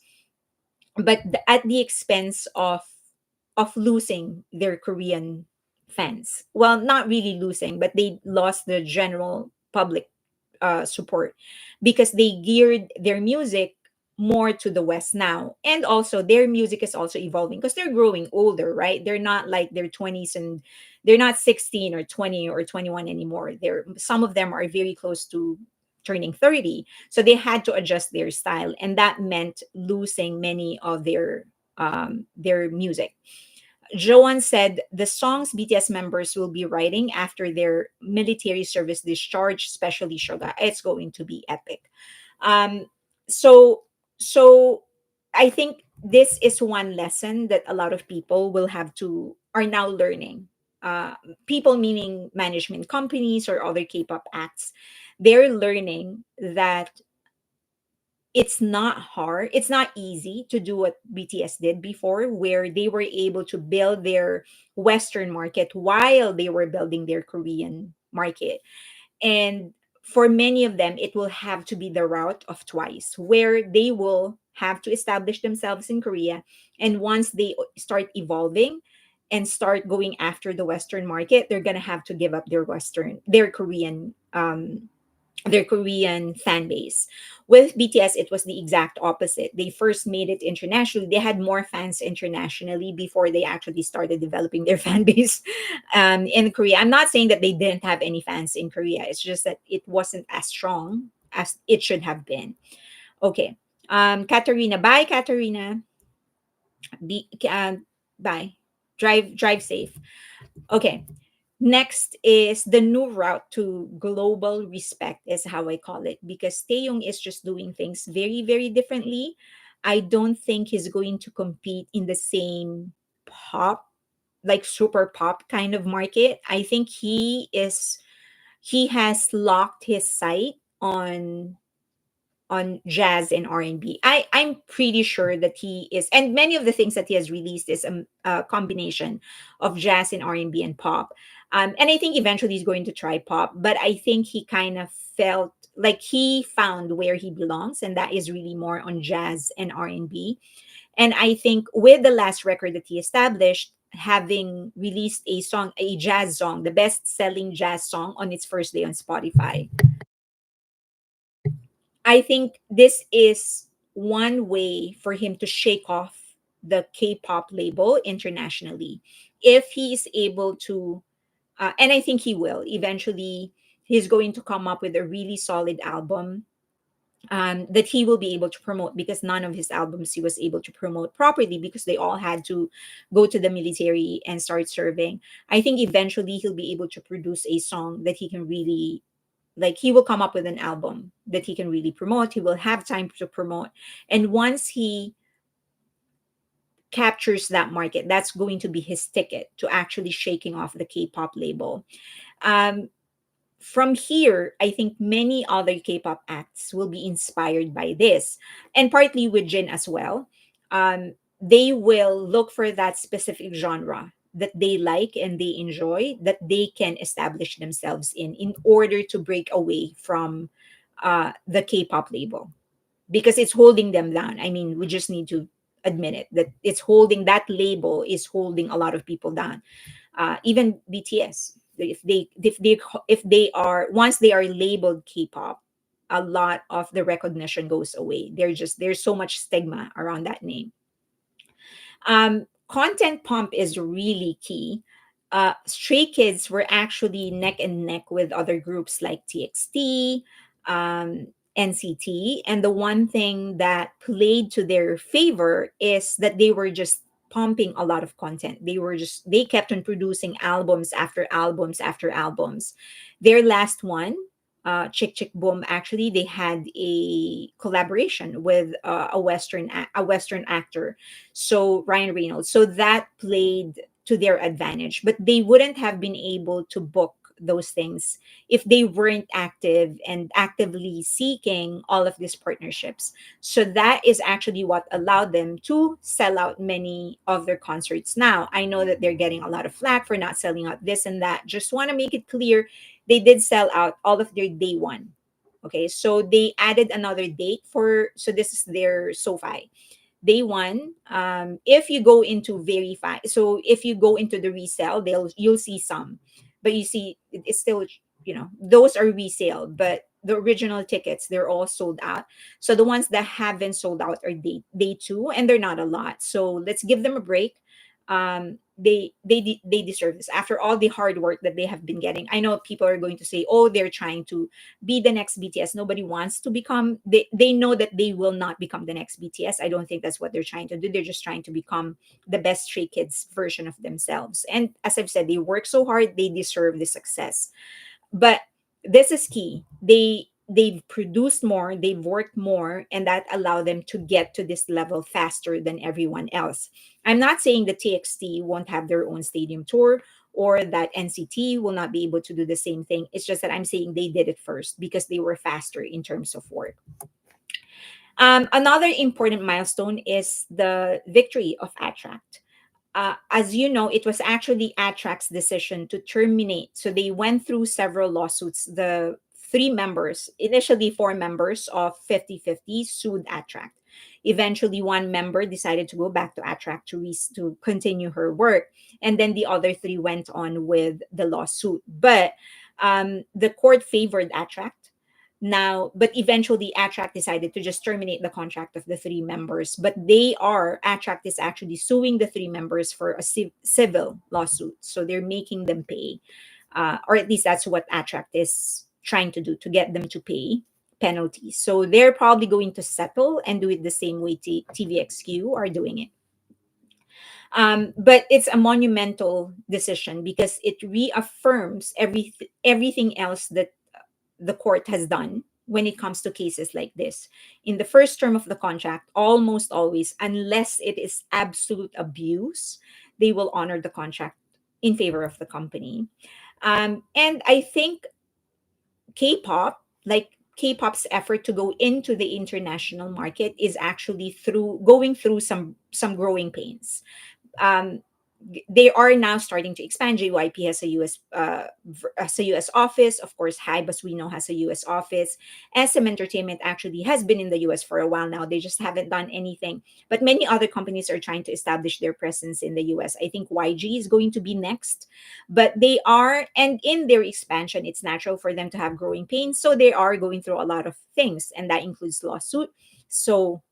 But at the expense of losing their Korean fans. Well, not really losing, but they lost the general public support because they geared their music more to the West now. And also, their music is also evolving because they're growing older, right? They're not like their 20s, and they're not 16 or 20 or 21 anymore. Some of them are very close to turning 30. So they had to adjust their style. And that meant losing many of their music. Joan said the songs BTS members will be writing after their military service discharge, especially Suga, it's going to be epic. Um, so, so I think this is one lesson that a lot of people are now learning. People meaning management companies or other K-pop acts, they're learning that it's not hard, it's not easy to do what BTS did before, where they were able to build their Western market while they were building their Korean market. And for many of them, it will have to be the route of Twice, where they will have to establish themselves in Korea. And once they start evolving and start going after the Western market, they're going to have to give up their Korean their Korean fan base. With BTS, it was the exact opposite. They first made it internationally. They had more fans internationally before they actually started developing their fan base in Korea. I'm not saying that they didn't have any fans in Korea. It's just that it wasn't as strong as it should have been. Okay. Katarina, bye, Katarina. Be, bye. Drive safe. Okay. Next is the new route to global respect, is how I call it, because Taeyong is just doing things very, very differently. I don't think he's going to compete in the same pop, like super pop kind of market. I think he has locked his sight on jazz and R&B. I'm pretty sure that he is, and many of the things that he has released is a combination of jazz and R&B and pop. And I think eventually he's going to try pop, but I think he kind of felt like he found where he belongs, and that is really more on jazz and R&B. And I think with the last record that he established, having released a song, a jazz song, the best-selling jazz song on its first day on Spotify, I think this is one way for him to shake off the K-pop label internationally. If he is able to, and I think he will eventually, he's going to come up with a really solid album that he will be able to promote, because none of his albums he was able to promote properly because they all had to go to the military and start serving. I think eventually he'll be able to produce a song that he can really, like, he will come up with an album that he can really promote. He will have time to promote, and once he captures that market, that's going to be his ticket to actually shaking off the K-pop label. um, from here, I think many other K-pop acts will be inspired by this, and partly with Jin as well. They will look for that specific genre that they like and they enjoy, that they can establish themselves in order to break away from the K-pop label, because it's holding them down. I mean, we just need to admit it, that it's holding, that label is holding a lot of people down. Even BTS, if they are, once they are labeled K-pop, a lot of the recognition goes away. There's so much stigma around that name. Content pump is really key. Stray Kids were actually neck and neck with other groups like TXT, NCT, and the one thing that played to their favor is that they were just pumping a lot of content. They kept on producing albums after albums after albums. Their last one, Chick Chick Boom, actually they had a collaboration with a Western actor, so Ryan Reynolds. So that played to their advantage, but they wouldn't have been able to book those things if they weren't active and actively seeking all of these partnerships. So that is actually what allowed them to sell out many of their concerts. Now, I know that they're getting a lot of flack for not selling out this and that. Just want to make it clear, they did sell out all of their day one. Okay, so they added another date for, so this is their SoFi day one. If you go into verify, so if you go into the resale, you'll see some, but you see it's still, those are resale, but the original tickets, they're all sold out. So the ones that haven't sold out are day two, and they're not a lot, so let's give them a break. They deserve this after all the hard work that they have been getting. I know people are going to say, oh, they're trying to be the next BTS. Nobody wants to become, they know that they will not become the next BTS. I don't think that's what they're trying to do. They're just trying to become the best Stray Kids version of themselves. And as I've said, they work so hard, they deserve the success. But this is key. They've produced more, they've worked more, and that allowed them to get to this level faster than everyone else. I'm not saying that TXT won't have their own stadium tour, or that NCT will not be able to do the same thing. It's just that I'm saying they did it first because they were faster in terms of work. Another important milestone is the victory of Attract. As you know, it was actually Attract's decision to terminate. So they went through several lawsuits. The three members, initially four members of 50/50, sued Attract. Eventually, one member decided to go back to Attract to continue her work. And then the other three went on with the lawsuit. But the court favored Attract. Now, but eventually Attract decided to just terminate the contract of the three members. But Attract is actually suing the three members for a civil lawsuit. So they're making them pay, or at least that's what Attract is trying to do, to get them to pay penalties. So they're probably going to settle and do it the same way TVXQ are doing it. But it's a monumental decision because it reaffirms everything else that the court has done when it comes to cases like this. In the first term of the contract, almost always, unless it is absolute abuse, they will honor the contract in favor of the company. And I think K-pop, like K-pop's effort to go into the international market, is actually through going through some growing pains. um, they are now starting to expand. JYP has a US office. Of course, Hybe, as we know, has a US office. SM Entertainment actually has been in the US for a while now. They just haven't done anything. But many other companies are trying to establish their presence in the US. I think YG is going to be next. But they are, and in their expansion, it's natural for them to have growing pains. So they are going through a lot of things, and that includes lawsuit. So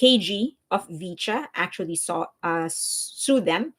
KG of Vicha actually sued them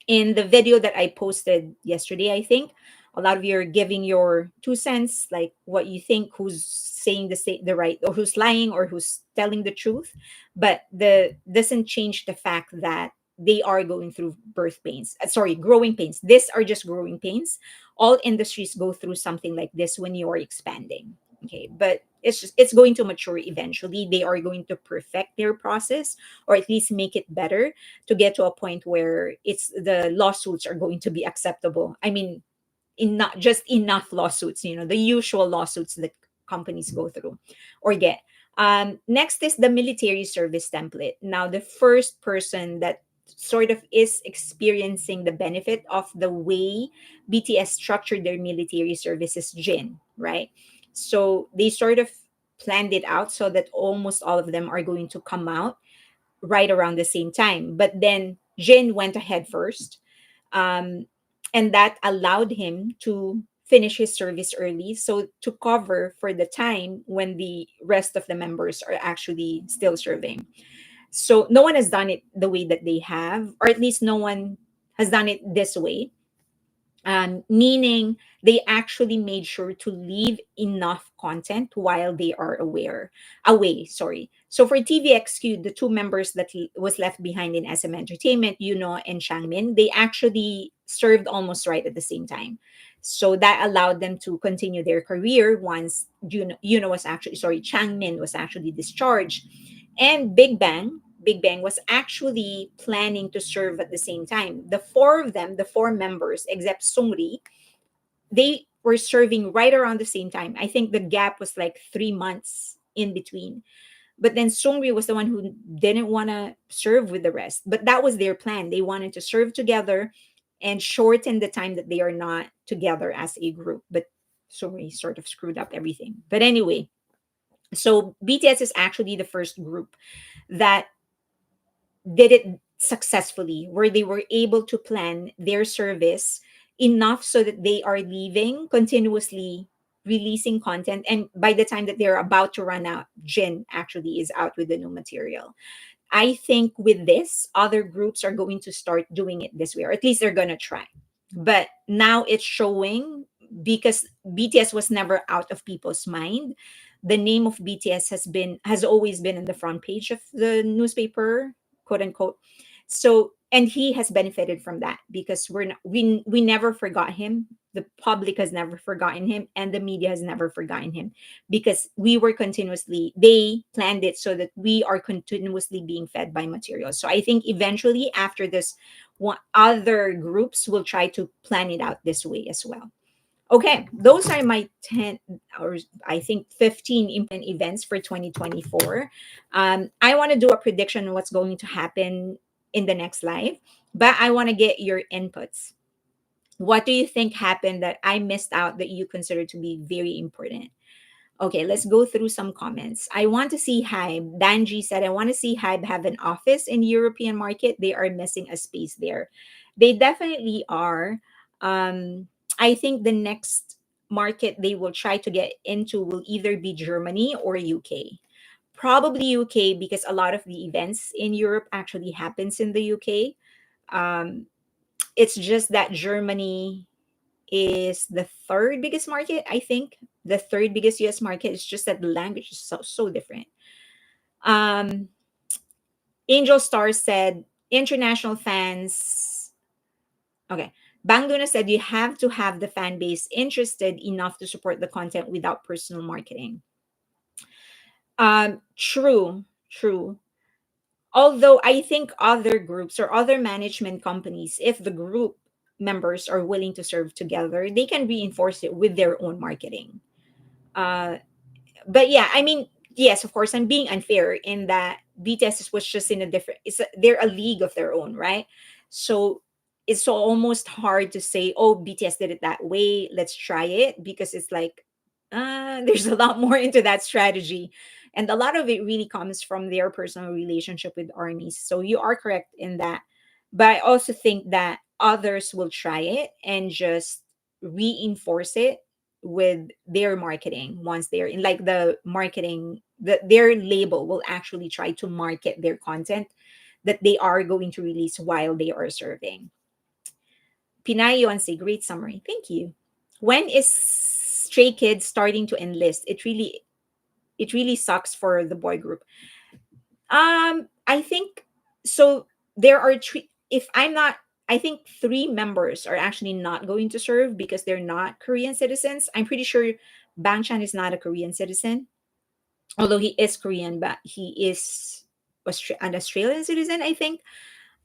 in the video that I posted yesterday. I think a lot of you are giving your 2 cents, like what you think, who's saying the right, or who's lying, or who's telling the truth. But the doesn't change the fact that they are going through birth pains. Sorry, growing pains. These are just growing pains. All industries go through something like this when you are expanding. Okay, but it's going to mature eventually. They are going to perfect their process, or at least make it better, to get to a point where it's the lawsuits are going to be acceptable. I mean, in not just enough lawsuits, the usual lawsuits that companies go through or get. Next is the military service template. Now, the first person that sort of is experiencing the benefit of the way BTS structured their military service is Jin, right? So they sort of planned it out so that almost all of them are going to come out right around the same time. But then Jin went ahead first, um, and that allowed him to finish his service early, so to cover for the time when the rest of the members are actually still serving. So no one has done it the way that they have, or at least no one has done it this way, meaning they actually made sure to leave enough content while they are away. Sorry. So for TVXQ, the two members that was left behind in SM Entertainment, Yuno and Changmin, they actually served almost right at the same time. So that allowed them to continue their career once Yuno was actually, sorry, Changmin was actually discharged. And Big Bang was actually planning to serve at the same time. The four of them, the four members, except Sungri, they were serving right around the same time. I think the gap was like 3 months in between. But then Sungri was the one who didn't want to serve with the rest. But that was their plan. They wanted to serve together and shorten the time that they are not together as a group. But Sungri sort of screwed up everything. But anyway, so BTS is actually the first group that did it successfully, where they were able to plan their service enough so that they are leaving continuously, releasing content, and by the time that they're about to run out, Jin actually is out with the new material. I think with this, other groups are going to start doing it this way, or at least they're going to try. But now it's showing, because BTS was never out of people's mind. The name of BTS has always been in the front page of the newspaper, quote unquote. So, and he has benefited from that, because we never forgot him. The public has never forgotten him, and the media has never forgotten him, because they planned it so that we are continuously being fed by material. So I think eventually, after this, other groups will try to plan it out this way as well. Okay, those are my 10, or I think 15 important events for 2024. I want to do a prediction on what's going to happen in the next live, but I want to get your inputs. What do you think happened that I missed out that you consider to be very important? Okay, let's go through some comments. I want to see Hybe. Danji said, I want to see Hybe have an office in European market. They are missing a space there. They definitely are. I think the next market they will try to get into will either be Germany or UK. Probably UK because a lot of the events in Europe actually happens in the UK. Um, it's just that Germany is the third biggest market, I think. The third biggest US market. It's just that the language is so different. Um, Angel Star said international fans. Okay. Bang Luna said you have to have the fan base interested enough to support the content without personal marketing. True. Although I think other groups or other management companies, if the group members are willing to serve together, they can reinforce it with their own marketing. Uh, but yeah, I mean, yes, of course, I'm being unfair in that BTS was just in a different. They're a league of their own, right? So it's so almost hard to say, oh, BTS did it that way. Let's try it because it's like there's a lot more into that strategy, and a lot of it really comes from their personal relationship with armies. So you are correct in that, but I also think that others will try it and just reinforce it with their marketing once they're in like the marketing their label will actually try to market their content that they are going to release while they are serving. Pinayon say great summary, thank you. When is Stray Kids starting to enlist? It really sucks for the boy group. I think so. There are three. If I'm not, I think three members are actually not going to serve because they're not Korean citizens. I'm pretty sure Bang Chan is not a Korean citizen, although he is Korean, but he is an Australian citizen, I think.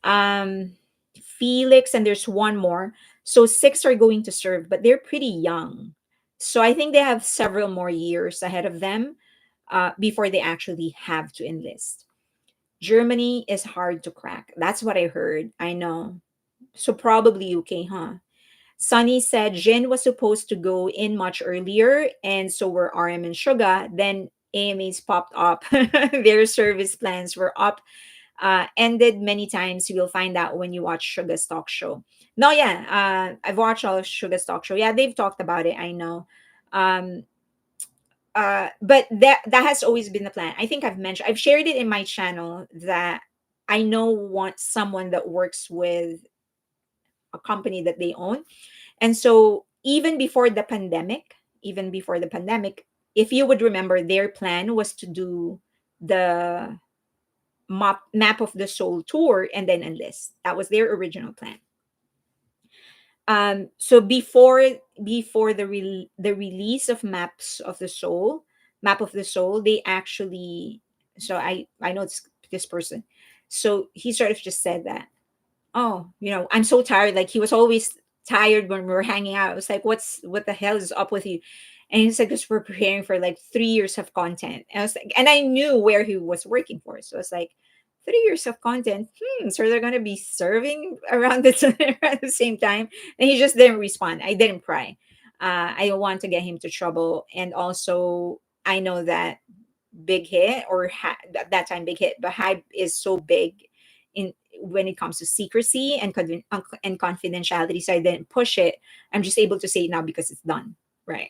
Um, Felix and there's one more. So six are going to serve, but they're pretty young. So I think they have several more years ahead of them before they actually have to enlist. Germany is hard to crack. That's what I heard. I know. So probably UK, huh? Sunny said Jin was supposed to go in much earlier, and so were RM and Suga. Then AMAs popped up. Their service plans were up, ended many times. You'll find out when you watch Suga's talk show. No, yeah, I've watched all of Suga's talk show. Yeah, they've talked about it. I know. Um, but that has always been the plan. I think I've shared it in my channel that I know want someone that works with a company that they own. And so even before the pandemic, if you would remember, their plan was to do the map of the soul tour and then enlist. That was their original plan. So before the release of map of the soul, they actually, so I know it's this person. So he sort of just said that, oh, I'm so tired. Like he was always tired when we were hanging out. I was like, what the hell is up with you? And he's like, because we're preparing for like 3 years of content. And I was like, and I knew where he was working for. So I was like, 3 years of content. So they're gonna be serving around at the same time. And he just didn't respond. I didn't pry. I don't want to get him to trouble. And also I know that Big Hit at that time Big Hit, but Hype is so big in when it comes to secrecy and and confidentiality. So I didn't push it. I'm just able to say it now because it's done, right?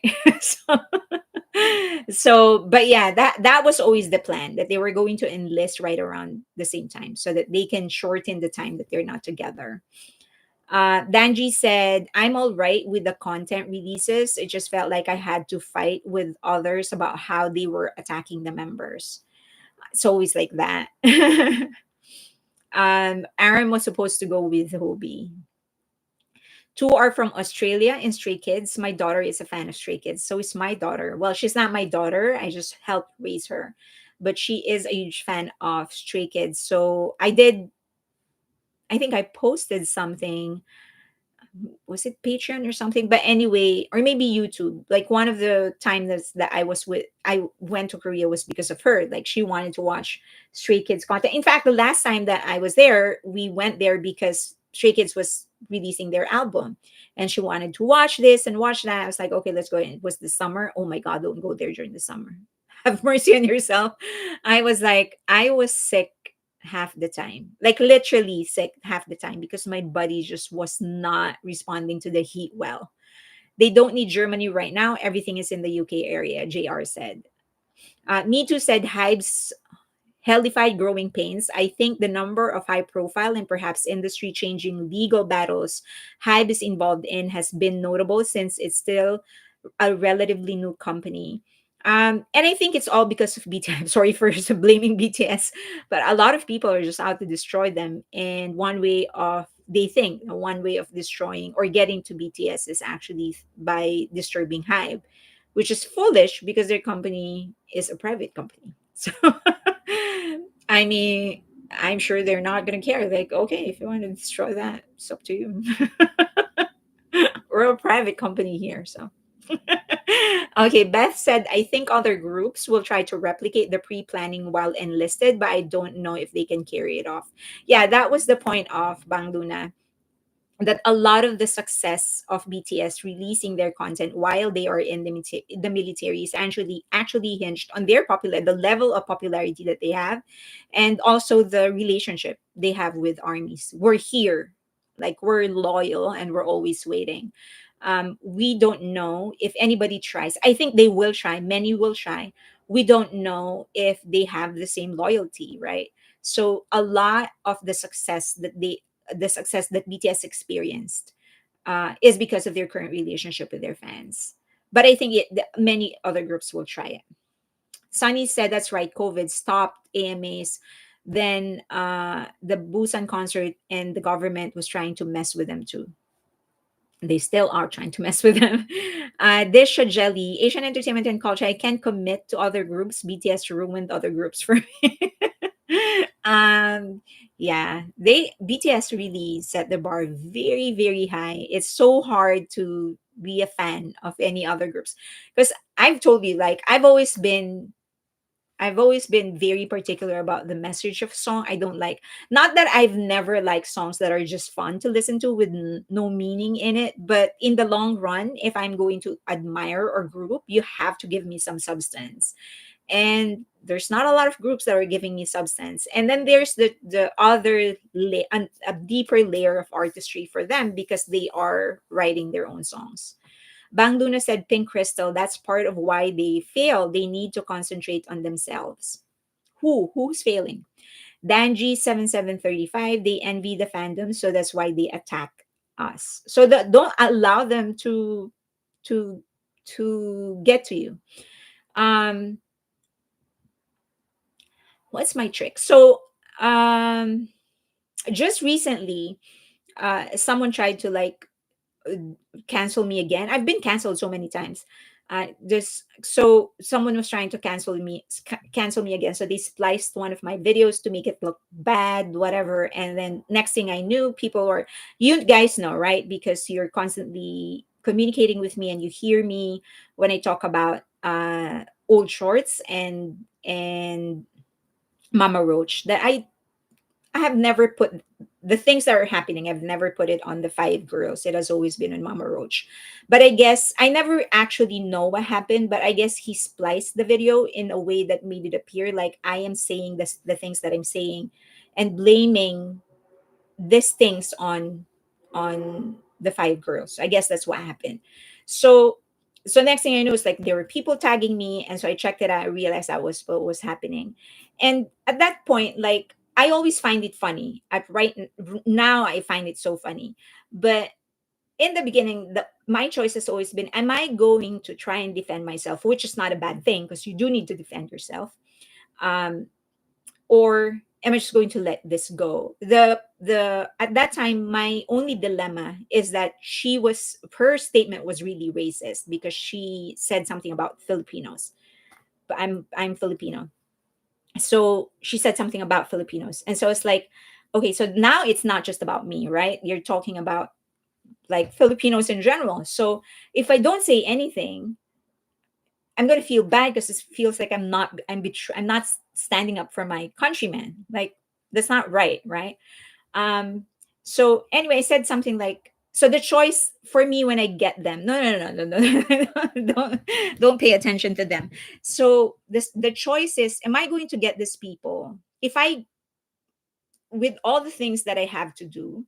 so, but yeah, that was always the plan that they were going to enlist right around the same time so that they can shorten the time that they're not together. Danji said, I'm all right with the content releases. It just felt like I had to fight with others about how they were attacking the members. It's always like that. Aaron was supposed to go with Hobie. Two are from Australia in Stray Kids. My daughter is a fan of Stray Kids. So is my daughter. Well, she's not my daughter. I just helped raise her. But she is a huge fan of Stray Kids. So I think I posted something, was it Patreon or something? But anyway, or maybe YouTube. Like one of the times that I went to Korea was because of her. Like she wanted to watch Stray Kids content. In fact, the last time that I was there, we went there because Stray Kids was releasing their album, and she wanted to watch this and watch that. I was like, okay, let's go. And it was the summer. Oh my God, don't go there during the summer. Have mercy on yourself. I was sick half the time, like literally sick half the time because my body just was not responding to the heat well. They don't need Germany right now. Everything is in the UK area, JR said. Me Too said Hybe's hellified growing pains. I think the number of high profile and perhaps industry changing legal battles Hybe is involved in has been notable since it's still a relatively new company. And I think it's all because of BTS. I'm sorry for blaming BTS, but a lot of people are just out to destroy them. And they think one way of destroying or getting to BTS is actually by disturbing Hybe, which is foolish because their company is a private company. So, I mean, I'm sure they're not going to care. Like, okay, if you want to destroy that, it's up to you. We're a private company here, so. Okay, Beth said, I think other groups will try to replicate the pre planning while enlisted, but I don't know if they can carry it off. Yeah, that was the point of Bang Luna, that a lot of the success of BTS releasing their content while they are in the military is actually hinged on the level of popularity that they have, and also the relationship they have with armies. We're here, like we're loyal, and we're always waiting. We don't know if anybody tries. I think they will try. Many will try. We don't know if they have the same loyalty, right? So a lot of the success that BTS experienced is because of their current relationship with their fans. But I think many other groups will try it. Sunny said that's right. COVID stopped AMAs. Then the Busan concert and the government was trying to mess with them too. They still are trying to mess with them. Disha Jelly, Asian entertainment and culture. I can't commit to other groups. BTS ruined other groups for me. um, yeah, they BTS really set the bar very, very high. It's so hard to be a fan of any other groups because I've told you, like, I've always been very particular about the message of song. I don't like, not that I've never liked songs that are just fun to listen to with no meaning in it, but in the long run, if I'm going to admire or group, you have to give me some substance. And there's not a lot of groups that are giving me substance. And then there's the other a deeper layer of artistry for them because they are writing their own songs. Bang Luna said Pink Crystal, that's part of why they fail. They need to concentrate on themselves. Who's failing? Danji 7735, they envy the fandom, so that's why they attack us. So don't allow them to to get to you. Um what's my trick? So um just recently, someone tried to like uh, cancel me again. I've been canceled so many times. Just so someone was trying to cancel me again. So they spliced one of my videos to make it look bad, whatever. And then next thing I knew, people were, you guys know, right? Because you're constantly communicating with me and you hear me when I talk about old shorts and Mama Roach, that I have never put the things that are happening. I've never put it on the five girls. It has always been on Mama Roach. But I guess I never actually know what happened. But I guess he spliced the video in a way that made it appear like I am saying the things that I'm saying, and blaming these things on the five girls. I guess that's what happened. So so next thing I know is like there were people tagging me, and so I checked it out. I realized that was what was happening, and at that point, like I always find it funny. Now, I find it so funny, but in the beginning, my choice has always been: am I going to try and defend myself, which is not a bad thing because you do need to defend yourself. Um, or am I just going to let this go? The At that time, my only dilemma is that her statement was really racist because she said something about Filipinos. But I'm Filipino. So she said something about Filipinos. And so it's like, okay, so now it's not just about me, right? You're talking about like Filipinos in general. So if I don't say anything, I'm gonna feel bad because it feels like I'm not standing up for my countrymen. Like that's not right, right? Um, so anyway, I said something like, so the choice for me when I get them, no, don't pay attention to them. So the choice is, am I going to get these people if I, with all the things that I have to do,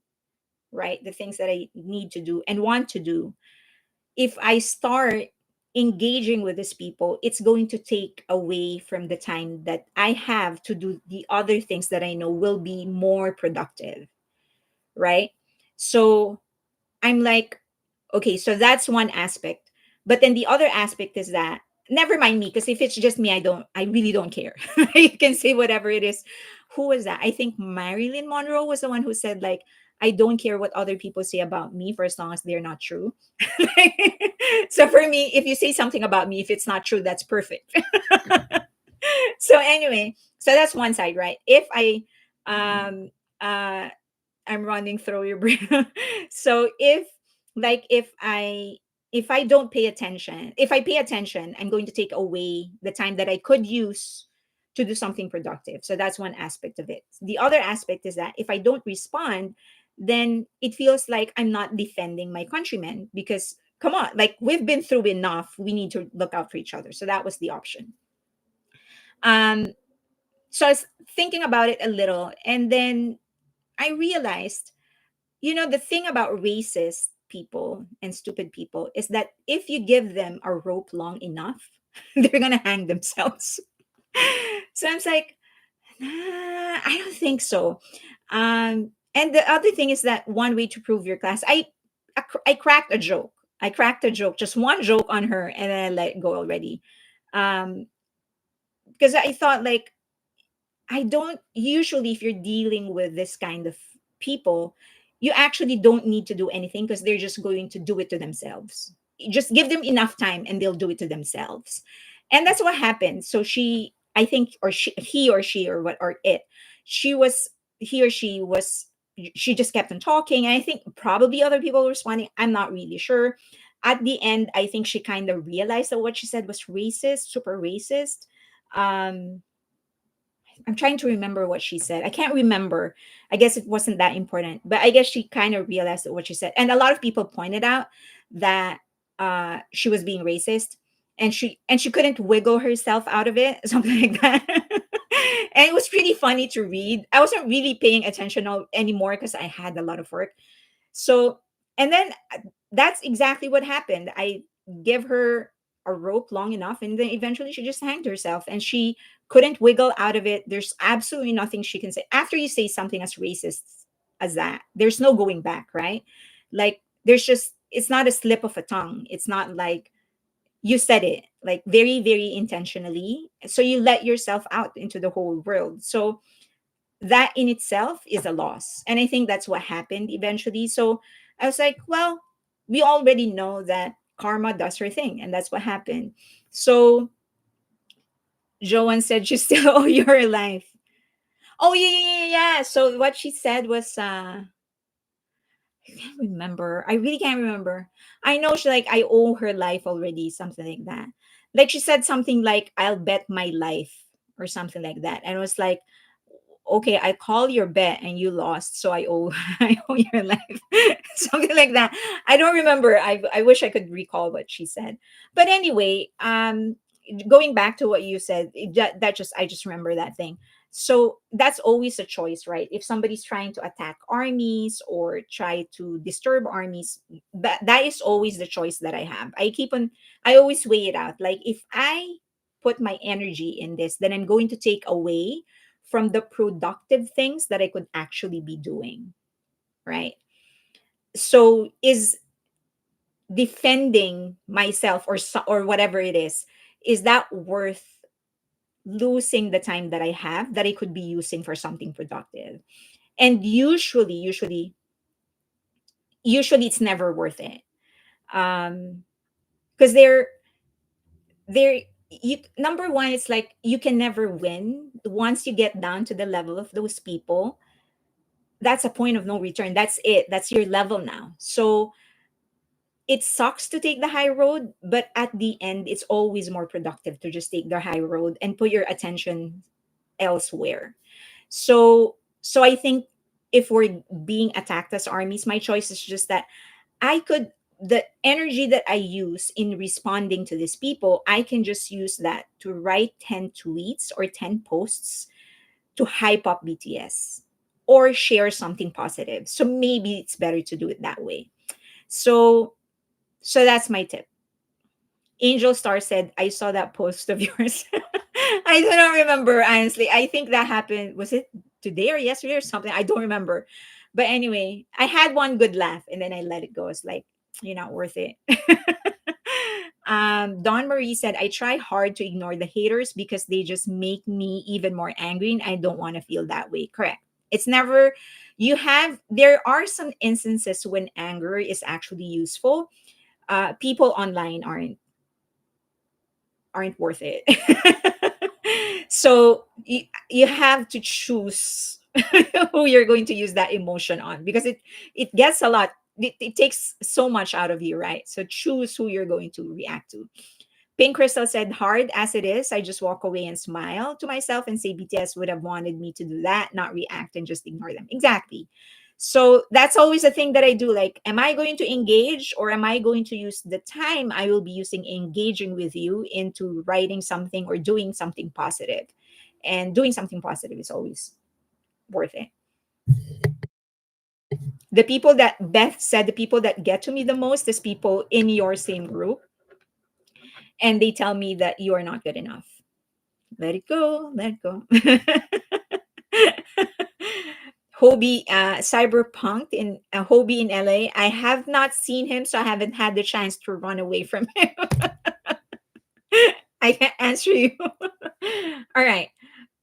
right? The things that I need to do and want to do, if I start engaging with these people, it's going to take away from the time that I have to do the other things that I know will be more productive, right? So I'm like, okay, so that's one aspect. But then the other aspect is that never mind me, because if it's just me, I really don't care. You can say whatever it is. Who was that? I think Marilyn Monroe was the one who said, like, I don't care what other people say about me for as long as they're not true. So for me, if you say something about me, if it's not true, that's perfect. So anyway, so that's one side, right? If I um uh I'm running through your brain. So like if I don't pay attention, if I pay attention, I'm going to take away the time that I could use to do something productive. So that's one aspect of it. The other aspect is that if I don't respond, then it feels like I'm not defending my countrymen, because come on, like, we've been through enough. We need to look out for each other. So that was the option. Um so I was thinking about it a little, and then I realized, the thing about racist people and stupid people is that if you give them a rope long enough, they're gonna hang themselves. So I was like, nah, I don't think so. And the other thing is that one way to prove your class, I cracked a joke. I cracked a joke, just one joke on her, and then I let it go already. Um, because I thought, like, I don't usually, if you're dealing with this kind of people, you actually don't need to do anything, because they're just going to do it to themselves. You just give them enough time and they'll do it to themselves. And that's what happened. So I think, or he or she, or what, or it, she was, he or she just kept on talking. And I think probably other people were responding. I'm not really sure. At the end, I think she kind of realized that what she said was racist, super racist. Um, I'm trying to remember what she said. I can't remember. I guess it wasn't that important, but I guess she kind of realized what she said. And a lot of people pointed out that she was being racist, and she couldn't wiggle herself out of it, something like that. And it was pretty funny to read. I wasn't really paying attention anymore because I had a lot of work. So, and then that's exactly what happened. I give her a rope long enough, and then eventually she just hanged herself, and she couldn't wiggle out of it. There's absolutely nothing she can say. After you say something as racist as that, there's no going back, right? Like, it's not a slip of a tongue. It's not like you said it, like, very, very intentionally. So you let yourself out into the whole world. So that in itself is a loss. And I think that's what happened eventually. So I was like, well, we already know that karma does her thing, and that's what happened. So Joanne said she still owe you her life. Oh, yeah, yeah, yeah, yeah. So what she said was, I can't remember. I really can't remember. I know she, like, I owe her life already, something like that. Like, she said something like, I'll bet my life, or something like that. And it was like, okay, I call your bet and you lost, so I owe I owe your life. Something like that. I don't remember. I wish I could recall what she said. But anyway, going back to what you said, that just, I just remember that thing. So that's always a choice, right? If somebody's trying to attack armies or try to disturb armies, that is always the choice that I have. I always weigh it out. Like, if I put my energy in this, then I'm going to take away from the productive things that I could actually be doing, right? So is defending myself, or whatever it is that worth losing the time that I have that I could be using for something productive? And usually it's never worth it. Because they're you number one, it's like you can never win. Once you get down to the level of those people, that's a point of no return. That's it. That's your level now. So it sucks to take the high road, but at the end, it's always more productive to just take the high road and put your attention elsewhere. So I think if we're being attacked as armies, my choice is just that I could the energy that I use in responding to these people, I can just use that to write 10 tweets or 10 posts to hype up BTS or share something positive. So maybe it's better to do it that way. So So that's my tip. Angel Star said, I saw that post of yours. I do not remember, honestly. I think that happened, was it today or yesterday or something? I don't remember. But anyway, I had one good laugh and then I let it go. It's like, you're not worth it. Dawn Marie said, I try hard to ignore the haters because they just make me even more angry and I don't want to feel that way. Correct. It's never, there are some instances when anger is actually useful. People online aren't worth it. So you have to choose who you're going to use that emotion on, because it gets a lot, it takes so much out of you, right? So choose who you're going to react to. Pink Crystal said, hard as it is, I just walk away and smile to myself and say BTS would have wanted me to do that, not react and just ignore them. Exactly. So that's always a thing that I do. Like, am I going to engage, or am I going to use the time I will be using engaging with you into writing something or doing something positive? And doing something positive is always worth it. The people that Beth said, the people that get to me the most is people in your same group, and they tell me that you are not good enough. Let it go, let it go. Hobie, Cyberpunk in Hobie in LA. I have not seen him, so I haven't had the chance to run away from him. I can't answer you. All right.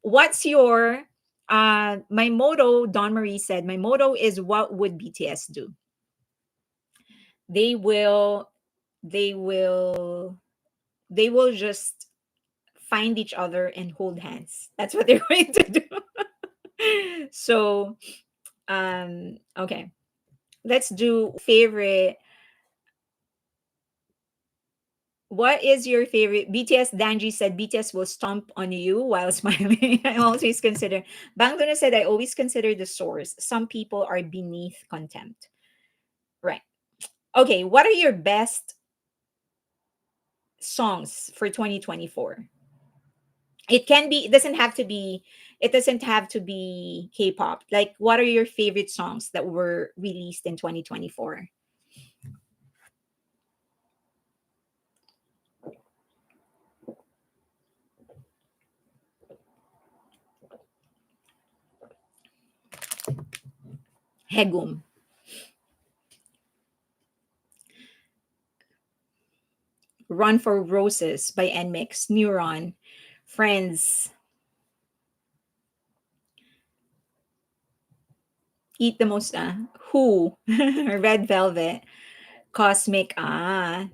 What's your my motto? Don Marie said, my motto is, what would BTS do? They will, they will, they will just find each other and hold hands. That's what they're going to do. So, okay. Let's do favorite. What is your favorite? BTS Danji said BTS will stomp on you while smiling. I always consider. Bang Luna said, I always consider the source. Some people are beneath contempt. Right. Okay. What are your best songs for 2024? It can be, it doesn't have to be K-pop. Like, what are your favorite songs that were released in 2024? Hegum. Run for Roses by NMIX. Neuron. Friends. Eat the Most. Who? Red Velvet. Cosmic. Hi,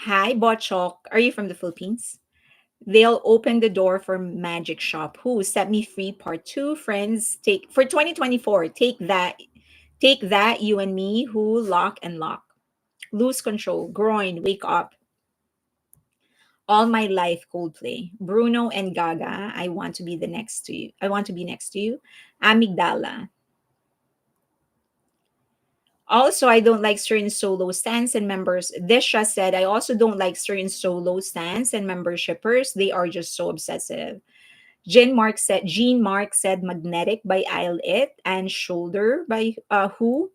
Botchok. Are you from the Philippines? They'll open the door for Magic Shop. Who? Set Me Free Part 2. Friends. Take for 2024. Take that. Take that, you and me. Who? Lock and Lock. Lose Control. Groin. Wake Up. All My Life, Coldplay. Bruno and Gaga. I Want to Be the Next to You. I Want to Be Next to You. Amygdala. Also, I don't like certain solo stands and members. Disha said, I also don't like certain solo stands and membershippers. They are just so obsessive. Jean Mark said Magnetic by Isle It and Shoulder by Who.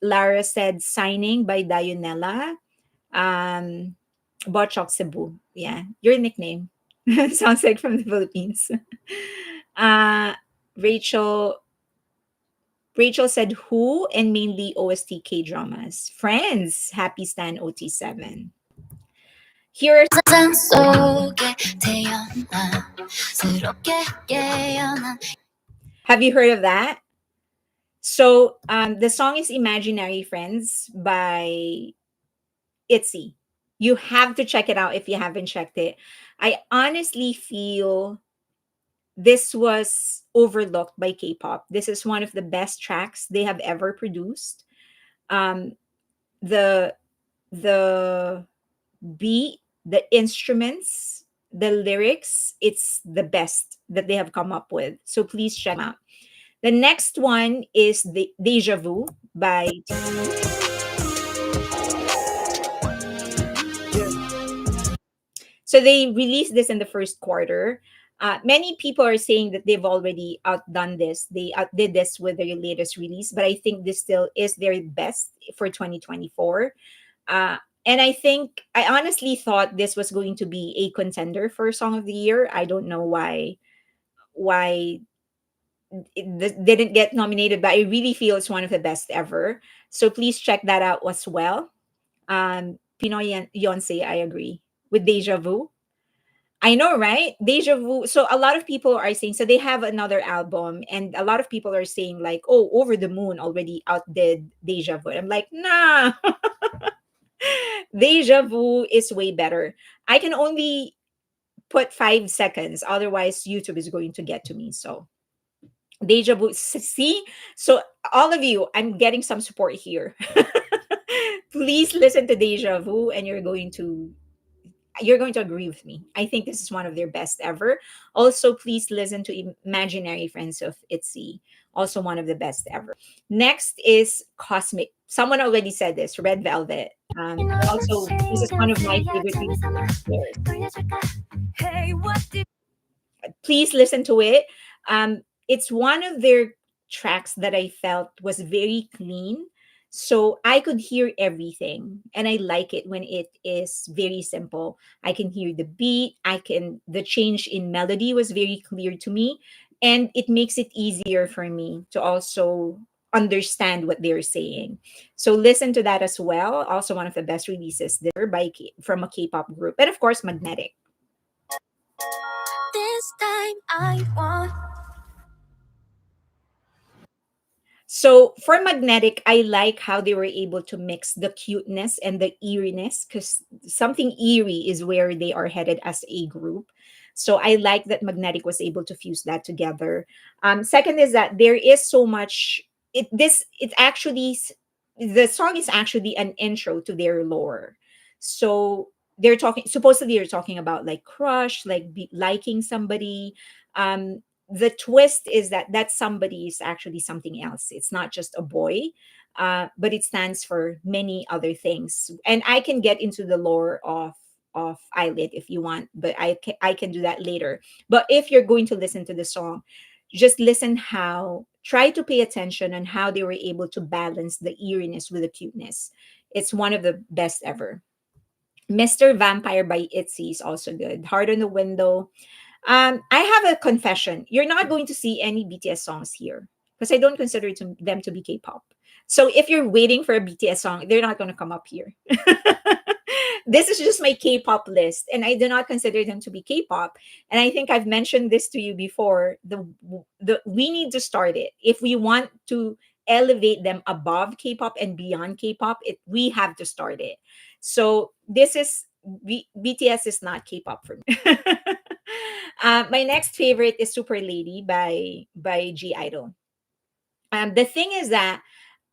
Lara said Signing by Dionella. Um, Botchok Cebu. Yeah, your nickname. Sounds like from the Philippines. Uh, Rachel Rachel said Who and mainly OST K dramas. Friends, Happy Stan OT7. Here are Have you heard of that? So the song is Imaginary Friends by ITZY. You have to check it out if you haven't checked it. I honestly feel this was overlooked by K-pop. This is one of the best tracks they have ever produced. Um, the the beat, the instruments, the lyrics, it's the best that they have come up with. So please check them out. The next one is the Deja Vu by So they released this in the first quarter. Many people are saying that they've already outdone this. They outdid this with their latest release, but I think this still is their best for 2024. Uh, and I think I honestly thought this was going to be a contender for Song of the Year. I don't know why didn't get nominated, but I really feel it's one of the best ever. So please check that out as well. Filipino Yonsei, I agree with Deja Vu. I know, right? Deja Vu. So a lot of people are saying, so they have another album, and a lot of people are saying like, oh, Over the Moon already outdid Deja Vu. I'm like, nah, Deja Vu is way better. I can only put 5 seconds, otherwise YouTube is going to get to me. So Deja Vu, see, so all of you, I'm getting some support here. Please listen to Deja Vu, and you're going to agree with me. I think this is one of their best ever. Also, please listen to Imaginary Friends of ITZY, also one of the best ever. Next is Cosmic. Someone already said this, Red Velvet. Also, this is one of my favorite releases. Please listen to it. It's one of their tracks that I felt was very clean. So I could hear everything. And I like it when it is very simple. I can hear the beat. The change in melody was very clear to me. And it makes it easier for me to also understand what they're saying. So listen to that as well. Also one of the best releases there from a K-pop group. And of course, Magnetic. This time I want. So for Magnetic, I like how they were able to mix the cuteness and the eeriness, because something eerie is where they are headed as a group. So I like that Magnetic was able to fuse that together. Second is that there is so much. It actually the song is actually an intro to their lore. So supposedly they're talking about like crush, like liking somebody. The twist is that that somebody is actually something else. It's not just a boy, but it stands for many other things. And I can get into the lore of Eyelid if you want, but I can do that later. But if you're going to listen to the song, just listen how try to pay attention on how they were able to balance the eeriness with the cuteness. It's one of the best ever. Mr. Vampire by ITZY is also good. Heart on the Window. I have a confession. You're not going to see any BTS songs here because I don't consider them to be K-pop. So if you're waiting for a BTS song, they're not going to come up here. This is just my K-pop list, and I do not consider them to be K-pop. And I think I've mentioned this to you before. The we need to start it if we want to elevate them above K-pop and beyond K-pop. We have to start it. So this is BTS is not K-pop for me. My next favorite is Super Lady by G Idol. The thing is that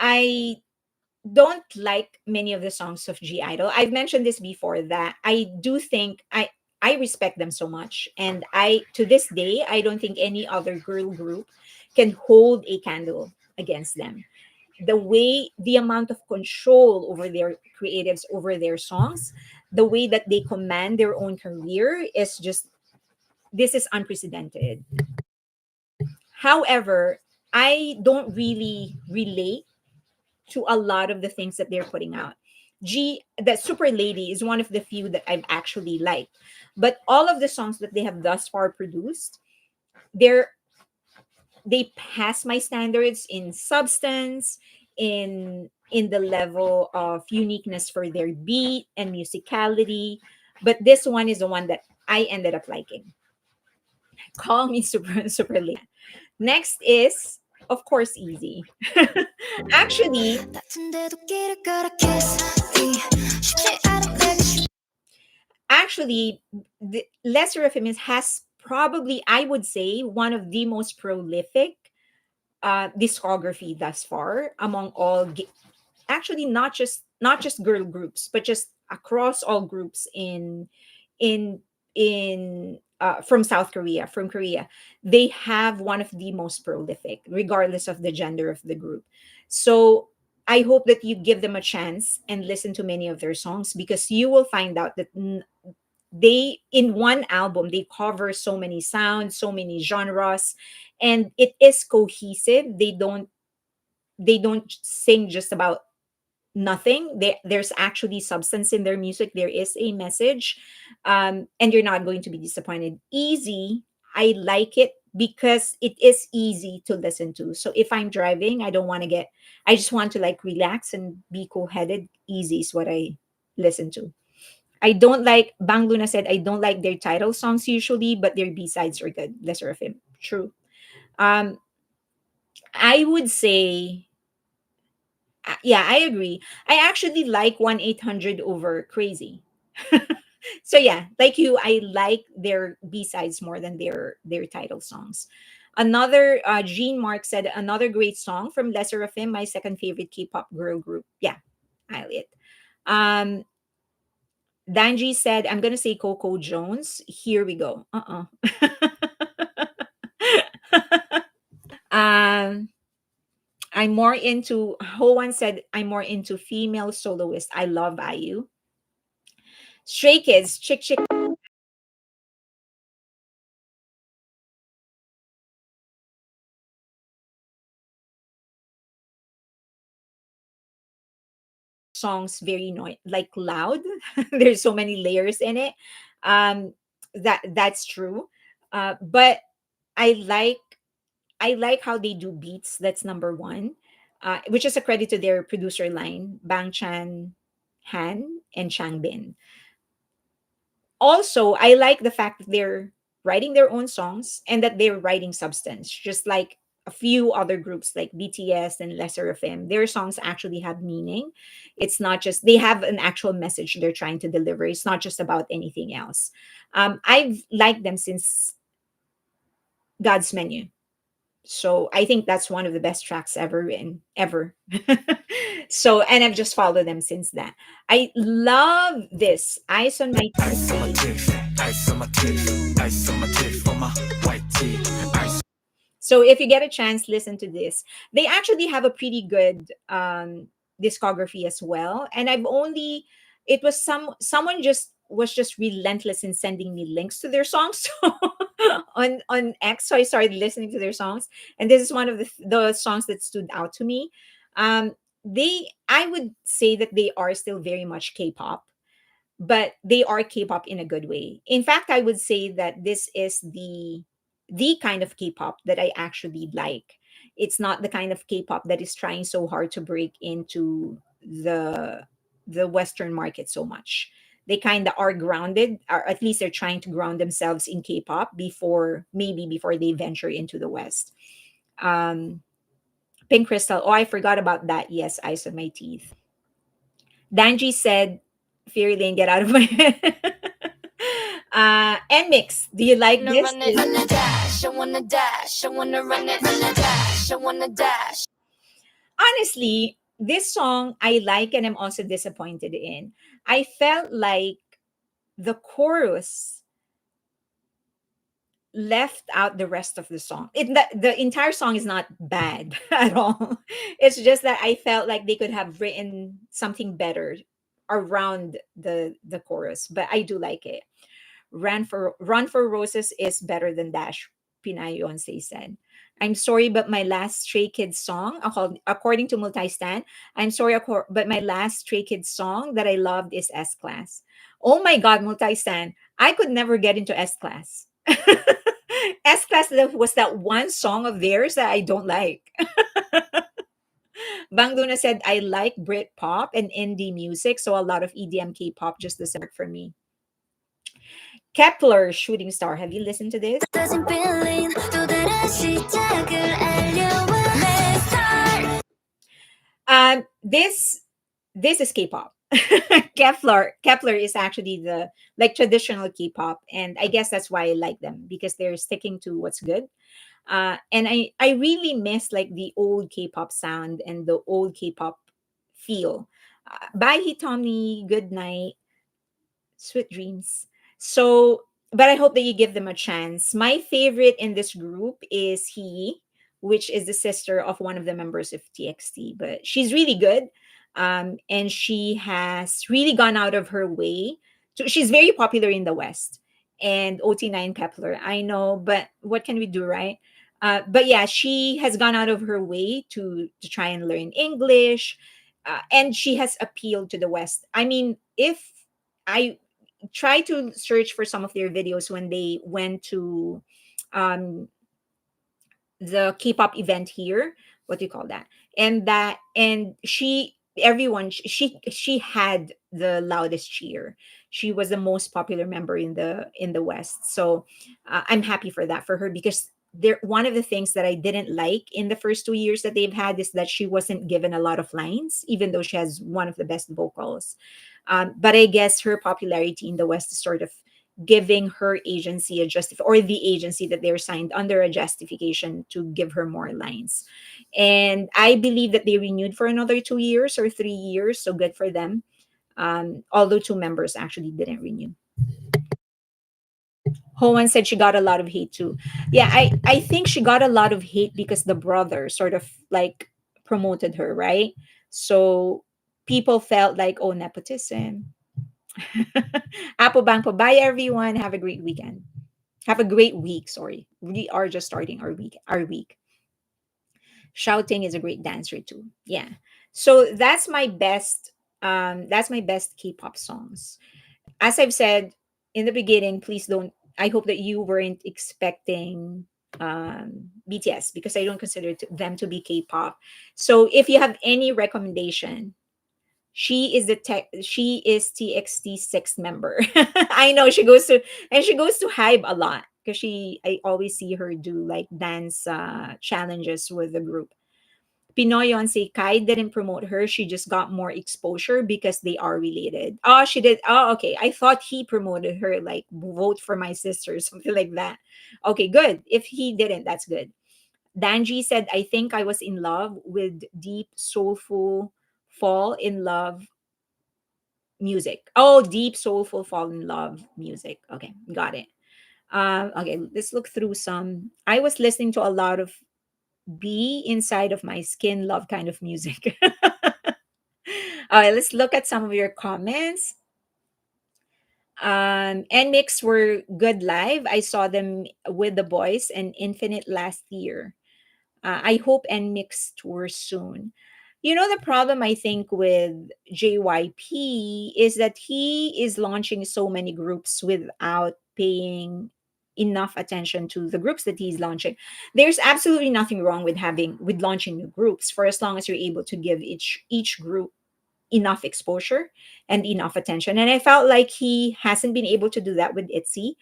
I don't like many of the songs of G Idol. I've mentioned this before that I do think I respect them so much, and I to this day I don't think any other girl group can hold a candle against them. The amount of control over their creatives, over their songs, the way that they command their own career is just this is unprecedented. However, I don't really relate to a lot of the things that they're putting out. The Super Lady is one of the few that I've actually liked. But all of the songs that they have thus far produced, they're they pass my standards in substance, in the level of uniqueness for their beat and musicality. But this one is the one that I ended up liking. Call me super late. Next is, of course, easy. Actually, actually, the Lesser of Feminist has probably, I would say, one of the most prolific discography thus far among actually not just girl groups, but just across all groups in from South Korea, from Korea. They have one of the most prolific, regardless of the gender of the group. So I hope that you give them a chance and listen to many of their songs, because you will find out that they in one album they cover so many sounds, so many genres, and it is cohesive. They don't sing just about nothing. There's actually substance in their music. There is a message, and you're not going to be disappointed. Easy, I like it because it is easy to listen to. So if I'm driving, I just want to like relax and be cool-headed. Easy is what I listen to. I don't like, Bang Luna said, I don't like their title songs usually, but their B-sides are good. Lesser of him. True. Um, I would say, yeah, I agree. I actually like 1-800 over Crazy. So yeah, like you, I like their B-sides more than their title songs. Another Jean Mark said another great song from Lesser of Him, my second favorite K-pop girl group. Yeah, I like it. Um, Danji said, I'm gonna say Coco Jones. Here we go. um, I'm more into Hoan said I'm more into female soloist. I love IU. Stray Kids, Chick Chick songs very like loud. There's so many layers in it. Um, that's true. But I like I like how they do beats. That's number one, which is a credit to their producer line, Bang Chan Han and Chang Bin. Also, I like the fact that they're writing their own songs and that they're writing substance, just like a few other groups like BTS and Lesser of Them. Their songs actually have meaning. It's not just they have an actual message they're trying to deliver. It's not just about anything else. I've liked them since God's Menu. So I think that's one of the best tracks ever written, ever. So, and I've just followed them since that. I love this. Eyes on My Ice on my teeth, ice on my teeth, ice on my teeth on my white tee. Ice. So if you get a chance, listen to this. They actually have a pretty good discography as well. And I've only it was someone just was just relentless in sending me links to their songs on X. So I started listening to their songs, and this is one of the songs that stood out to me. They I would say that they are still very much K-pop, but they are K-pop in a good way. In fact, I would say that this is the kind of K-pop that I actually like. It's not the kind of K-pop that is trying so hard to break into the Western market so much. They kind of are grounded, or at least they're trying to ground themselves in K-pop before they venture into the West. Um, Pink Crystal. Oh, I forgot about that. Yes, Eyes on My Teeth. Danji said, Fairy Lane, get out of my head. And Mix, do you like Wanna this? run it, wanna dash, I wanna dash, I wanna run it, wanna dash, I wanna dash. Honestly, this song I like and I'm also disappointed in. I felt like the chorus left out the rest of the song. The entire song is not bad at all. It's just that I felt like they could have written something better around the chorus, but I do like it. Run for Roses is better than Dash, Pinay Yonsei said. I'm sorry, but my last Stray Kids song, according to Multistan, I'm sorry, but my last Stray Kids song that I loved is S Class. Oh my God, Multistan, I could never get into S Class. S Class was that one song of theirs that I don't like. Bang Luna said, I like Brit pop and indie music, so a lot of EDM K pop just doesn't work for me. Kepler, Shooting Star. Have you listened to this? This is K-pop. Kepler is actually the like traditional K-pop, and I guess that's why I like them because they're sticking to what's good. And I really miss like the old K-pop sound and the old K-pop feel. Bye Hitomi, good night, sweet dreams. So, but I hope that you give them a chance. My favorite in this group is He, which is the sister of one of the members of TXT. But she's really good, and she has really gone out of her way So she's very popular in the West. And OT9 Kepler, I know, but what can we do, right? But yeah, she has gone out of her way to try and learn English, and she has appealed to the West. I mean, if I try to search for some of their videos when they went to um, the K-pop event here. What do you call that? And she everyone she had the loudest cheer. She was the most popular member in the West. So I'm happy for that for her because there one of the things that I didn't like in the first 2 years that they've had is that she wasn't given a lot of lines, even though she has one of the best vocals. But I guess her popularity in the West is sort of giving her agency a or the agency that they're signed under a justification to give her more lines. And I believe that they renewed for another 2 years or 3 years, so good for them. Although two members actually didn't renew. Hoan said she got a lot of hate too. Yeah, I think she got a lot of hate because the brother sort of like promoted her, right? So people felt like, oh, nepotism. Apple Bank. Bye everyone. Have a great weekend. Have a great week. Sorry. We are just starting our week. Shouting is a great dancer too. Yeah. So that's my best K-pop songs. As I've said in the beginning, please don't I hope that you weren't expecting BTS because I don't consider them to be K-pop. So if you have any recommendation, she is TXT sixth member. I know she goes to Hybe a lot because she I always see her do like dance challenges with the group. Pinoy Yonsei Kai didn't promote her. She just got more exposure because they are related. Oh, she did. Oh, okay. I thought he promoted her, like vote for my sister, something like that. Okay, good. If he didn't, that's good. Danji said, I think I was in love with deep, soulful, fall in love music. Oh, deep, soulful, fall in love music. Okay, got it. Okay, let's look through some. I was listening to a lot of Be Inside of My Skin love kind of music. All right, let's look at some of your comments. NMIX were good live. I saw them with the boys and Infinite last year. I hope NMIX tours soon. You know, the problem I think with JYP is that he is launching so many groups without paying enough attention to the groups that he's launching. There's absolutely nothing wrong with launching new groups for as long as you're able to give each group enough exposure and enough attention. And I felt like he hasn't been able to do that with ITZY.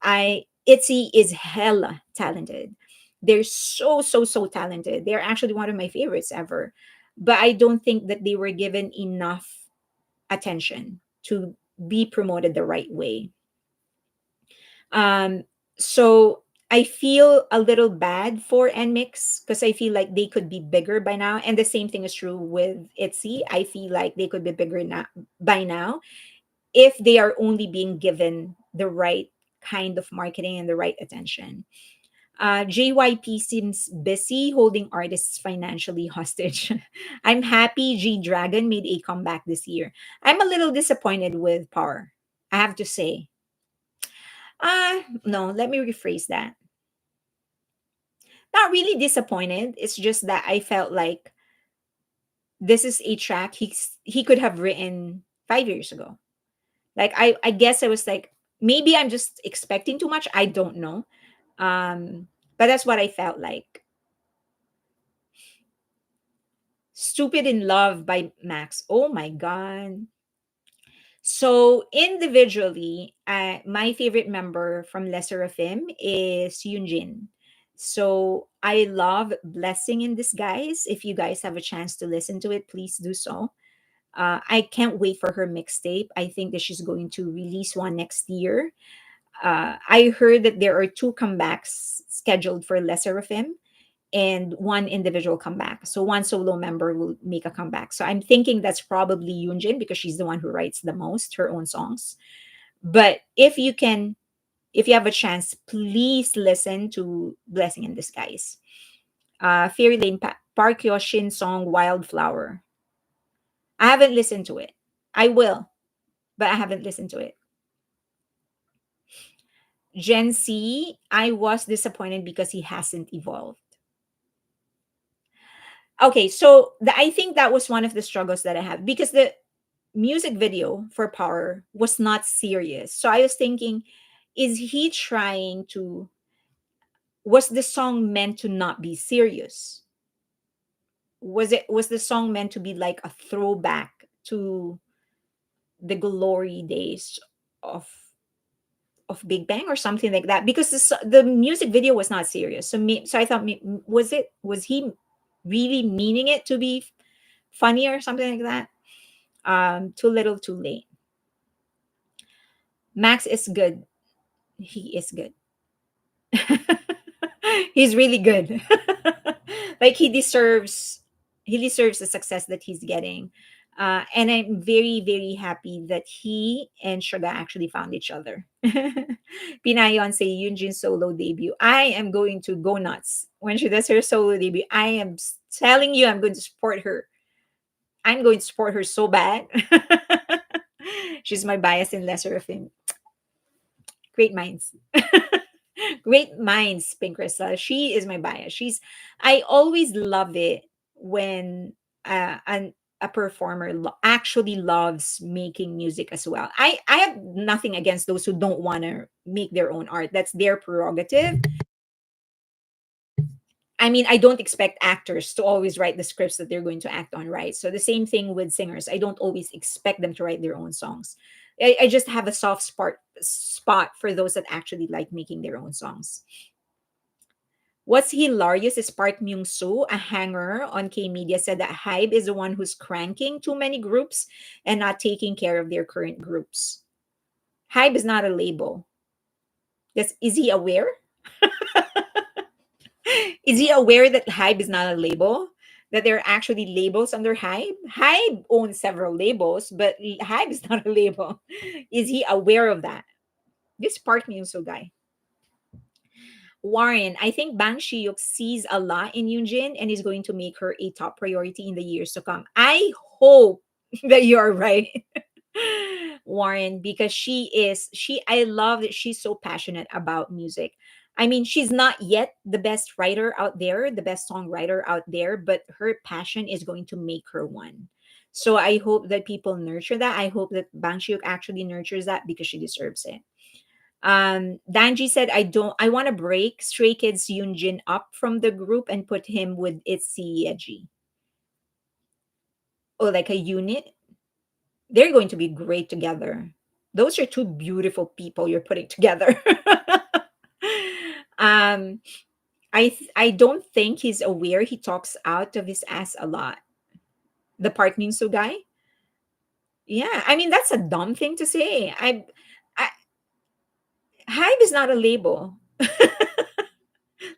I ITZY is hella talented. They're so talented. They're actually one of my favorites ever. But I don't think that they were given enough attention to be promoted the right way. Um, so I feel a little bad for NMIX because I feel like they could be bigger by now. And the same thing is true with ITZY. I feel like they could be bigger now by now if they are only being given the right kind of marketing and the right attention. JYP seems busy holding artists financially hostage. I'm happy G Dragon made a comeback this year. I'm a little disappointed with Power, I have to say. No, let me rephrase that. Not really disappointed. It's just that I felt like this is a track he could have written 5 years ago. Like I guess I was like maybe I'm just expecting too much. I don't know. But that's what I felt like. Stupid in Love by Max. Oh my god. So individually, my favorite member from Lesser of Him is Yoonjin. So I love Blessing in Disguise. If you guys have a chance to listen to it, please do so. I can't wait for her mixtape. I think that she's going to release one next year. I heard that there are two comebacks scheduled for Lesser of Him and one individual comeback. So one solo member will make a comeback. So I'm thinking that's probably Yoonjin because she's the one who writes the most her own songs. But if you have a chance, please listen to Blessing in Disguise. Fairy Lane Park Yoshin song Wildflower. I haven't listened to it. I will, but I haven't listened to it. Gen Z, I was disappointed because he hasn't evolved. Okay, so I think that was one of the struggles that I had because the music video for Power was not serious. So I was thinking, is he trying to, was the song meant to not be serious? Was the song meant to be like a throwback to the glory days of Big Bang or something like that? Because the music video was not serious. So I thought, was he really meaning it to be funny or something like that? Too little, too late. Max is good. He is good. He's really good. Like he deserves the success that he's getting. And I'm very, very happy that he and Suga actually found each other. Pinayon say Yunjin's solo debut. I am going to go nuts when she does her solo debut. I am telling you, I'm going to support her. I'm going to support her so bad. She's my bias in Lesser of Him. Great minds. Great minds, Pink Crystal. She is my bias. I always love it when a performer actually loves making music as well. I have nothing against those who don't want to make their own art. That's their prerogative. I mean, I don't expect actors to always write the scripts that they're going to act on, right? So the same thing with singers. I don't always expect them to write their own songs. I just have a spot for those that actually like making their own songs. What's hilarious is Park Myung Soo, a hanger on K Media, said that Hybe is the one who's cranking too many groups and not taking care of their current groups. Hybe is not a label. Is he aware? Is he aware that Hybe is not a label? That there are actually labels under Hybe? Hybe owns several labels, but Hybe is not a label. Is he aware of that? This Park Myung-soo guy. Warren, I think Bang Shiyuk sees a lot in Yoonjin and is going to make her a top priority in the years to come. I hope that you're right. Warren, because I love that she's so passionate about music. I mean, she's not yet the best writer out there, the best songwriter out there, but her passion is going to make her one. So I hope that people nurture that. I hope that Bang Shiuk actually nurtures that because she deserves it. Danji said, I want to break Stray Kids Yoonjin up from the group and put him with Itzy Yeji. Oh, like a unit. They're going to be great together. Those are two beautiful people you're putting together. um, I don't think he's aware he talks out of his ass a lot. The Park Min Soo guy. Yeah, I mean that's a dumb thing to say. I Hybe is not a label.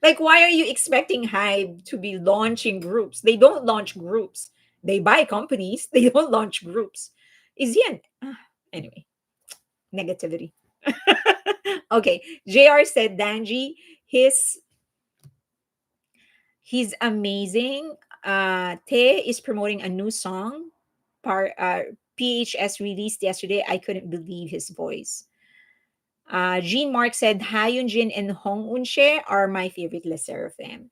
Like, why are you expecting Hybe to be launching groups? They don't launch groups. They buy companies. They don't launch groups. Is he an anyway? Negativity. Okay, Jr. said Danji, his he's amazing. Te is promoting a new song. PHS released yesterday. I couldn't believe his voice. Jean Mark said Hyun Jin and Hong Unshe are my favorite Les Seraphim.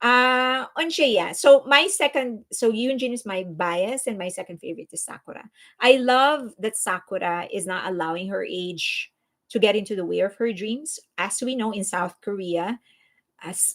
Unshe, yeah. So Yoon Jin is my bias, and my second favorite is Sakura. I love that Sakura is not allowing her age to get into the way of her dreams. As we know, in South Korea, as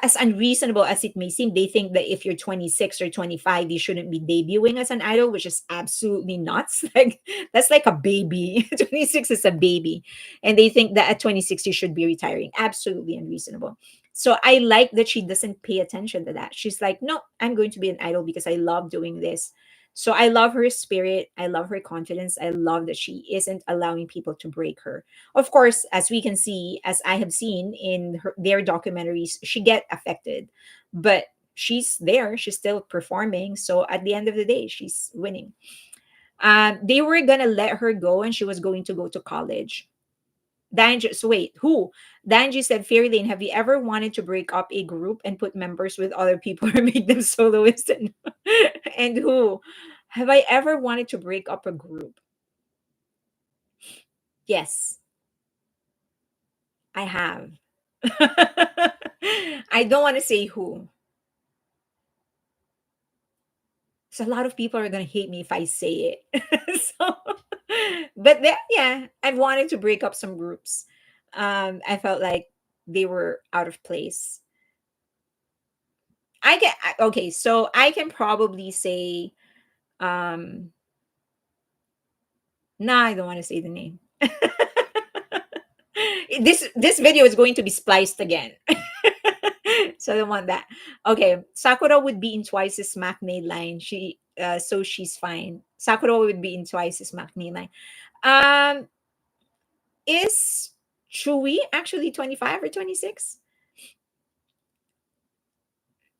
as unreasonable as it may seem, they think that if you're 26 or 25, you shouldn't be debuting as an idol, which is absolutely nuts. Like that's like a baby. 26 is a baby, and they think that at 26 you should be retiring. Absolutely unreasonable. So I like that she doesn't pay attention to that. She's like, no, I'm going to be an idol because I love doing this. So I love her spirit. I love her confidence. I love that she isn't allowing people to break her. Of course, as we can see, as I have seen in their documentaries, she get affected, but she's there. She's still performing. So at the end of the day, she's winning. They were gonna let her go, and she was going to go to college. Danji, so wait, who? Danji said, Fairy Lane, have you ever wanted to break up a group and put members with other people or make them soloists? And who? Have I ever wanted to break up a group? Yes, I have. I don't want to say who. So a lot of people are gonna hate me if I say it. So, but then, yeah, I've wanted to break up some groups. I felt like they were out of place. Okay, so I can probably say, um, nah, I don't want to say the name. This video is going to be spliced again. So I don't want that. Okay, Sakura would be in Twice's Maknae line. So she's fine. Sakura would be in Twice's Maknae line. Um, is Chewie actually 25 or 26?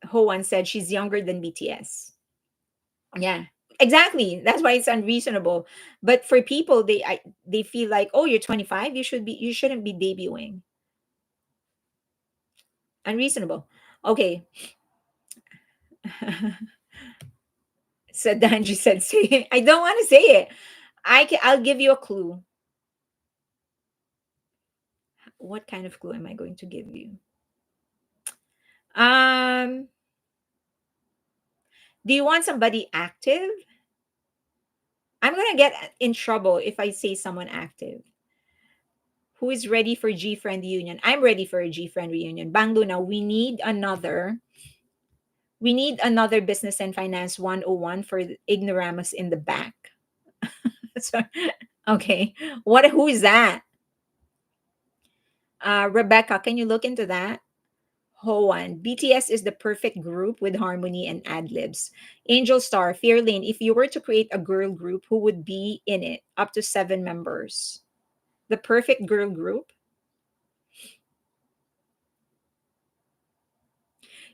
Hoan said she's younger than BTS. Yeah, exactly. That's why it's unreasonable. But for people, they feel like, oh, you're 25, you shouldn't be debuting. Unreasonable. Okay. Said Danji said, say it. I don't want to say it. I'll give you a clue. What kind of clue am I going to give you? Um, do you want somebody active? I'm gonna get in trouble if I say someone active. Who is ready for G Friend reunion? I'm ready for a G Friend reunion. Bang Luna, we need another business and finance 101 for the ignoramus in the back. So, okay. Who is that? Rebecca, can you look into that? Hoan, BTS is the perfect group with harmony and ad libs. Angel Star, Fairlane, if you were to create a girl group, who would be in it? Up to 7 members. The perfect girl group,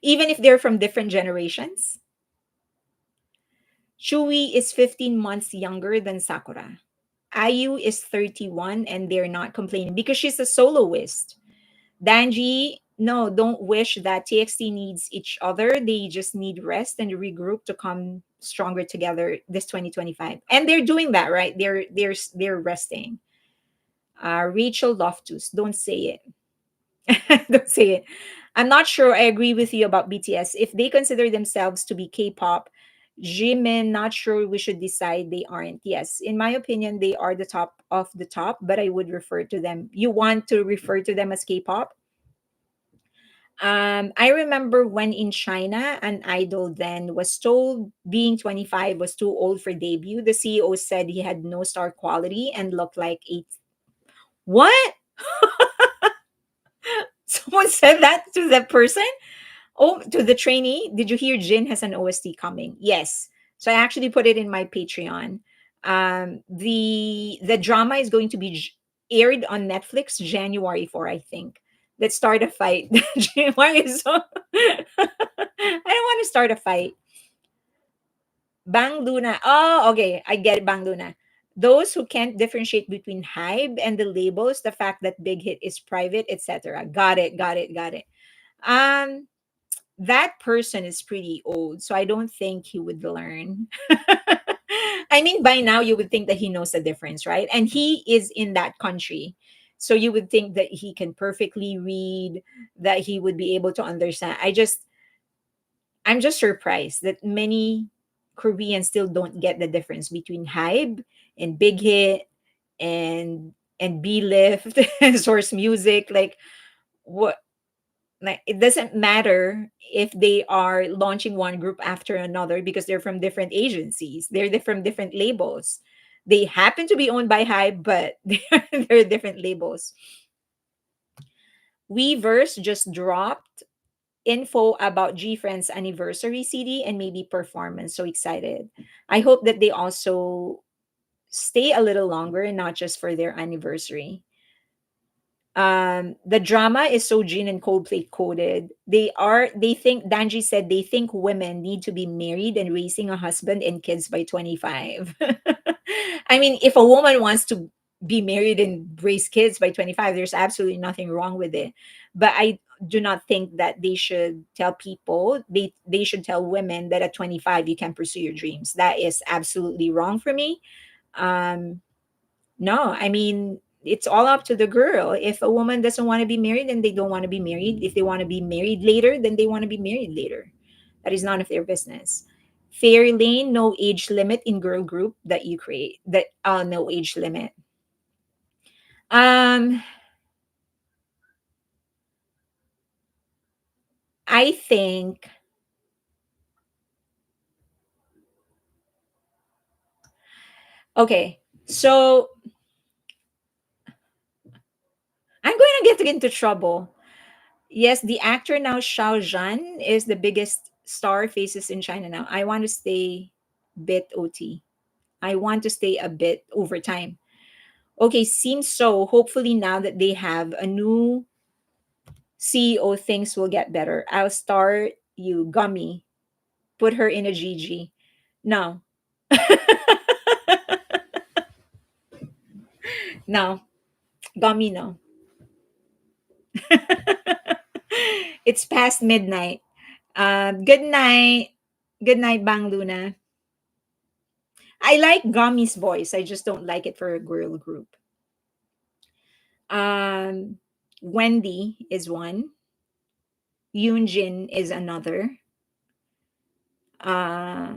even if they're from different generations. Chewie is 15 months younger than Sakura. IU is 31 and they're not complaining because she's a soloist. Danji, no, don't wish that. TXT needs each other. They just need rest and regroup to come stronger together this 2025. And they're doing that, right? They're resting. Rachel Loftus, don't say it. Don't say it. I'm not sure I agree with you about BTS. If they consider themselves to be K-pop, Jimin, not sure we should decide they aren't. Yes, in my opinion, they are the top of the top, but I would refer to them. You want to refer to them as K-pop? I remember when in China, an idol then was told being 25 was too old for debut. The CEO said he had no star quality and looked like eight. What? Someone said that to that person? Oh, to the trainee? Did you hear Jin has an OST coming? Yes. So I actually put it in my Patreon. The drama is going to be aired on Netflix January 4, I think. Let's start a fight. Why is so? I don't want to start a fight. Bang Luna. Oh, okay. I get it, Bang Luna. Those who can't differentiate between hype and the labels, the fact that Big Hit is private, etc. Got it, got it, got it. Um, that person is pretty old, so I don't think he would learn. I mean, by now you would think that he knows the difference, right? And he is in that country. So you would think that he can perfectly read, that he would be able to understand. I'm just surprised that many Koreans still don't get the difference between Hybe and Big Hit and B Lift and Source Music. What like it doesn't matter if they are launching one group after another because they're from different agencies. From different labels. They happen to be owned by Hybe, but they're different labels. Weverse just dropped info about G Friends anniversary CD and maybe performance. So excited. I hope that they also stay a little longer and not just for their anniversary. The drama is so Jin and Coldplay coded. They think Danji said they think women need to be married and raising a husband and kids by 25. I mean, if a woman wants to be married and raise kids by 25, there's absolutely nothing wrong with it. But I do not think that they should tell people they should tell women that at 25 you can pursue your dreams. That is absolutely wrong for me. Um no, I mean it's all up to the girl. If a woman doesn't want to be married, then they don't want to be married. If they want to be married later, then they want to be married later. That is none of their business. Fairy lane, no age limit in girl group that you create. That no age limit. Um, I think okay. So I'm going to get into trouble. Yes, the actor now Xiao Zhan is the biggest star faces in China now. I want to stay bit OT. I want to stay a bit over time. Okay, seems so. Hopefully now that they have a new CEO, things will get better. I'll start you, Gummy. Put her in a GG. No. No. Gummy, no. It's past midnight. Good night. Good night, Bang Luna. I like Gummy's voice. I just don't like it for a girl group. Um, Wendy is one. Yoonjin is another. Uh,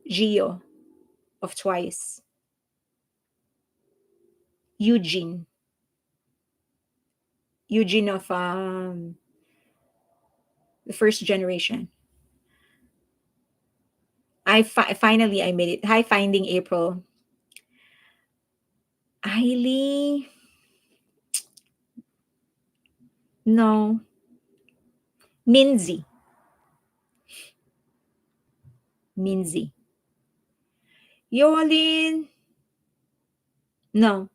Gio of Twice. Eugene. Eugene of the first generation. Finally I made it. Hi, Finding April. Hailey. No. Minzy. Minzy. Yolin. No.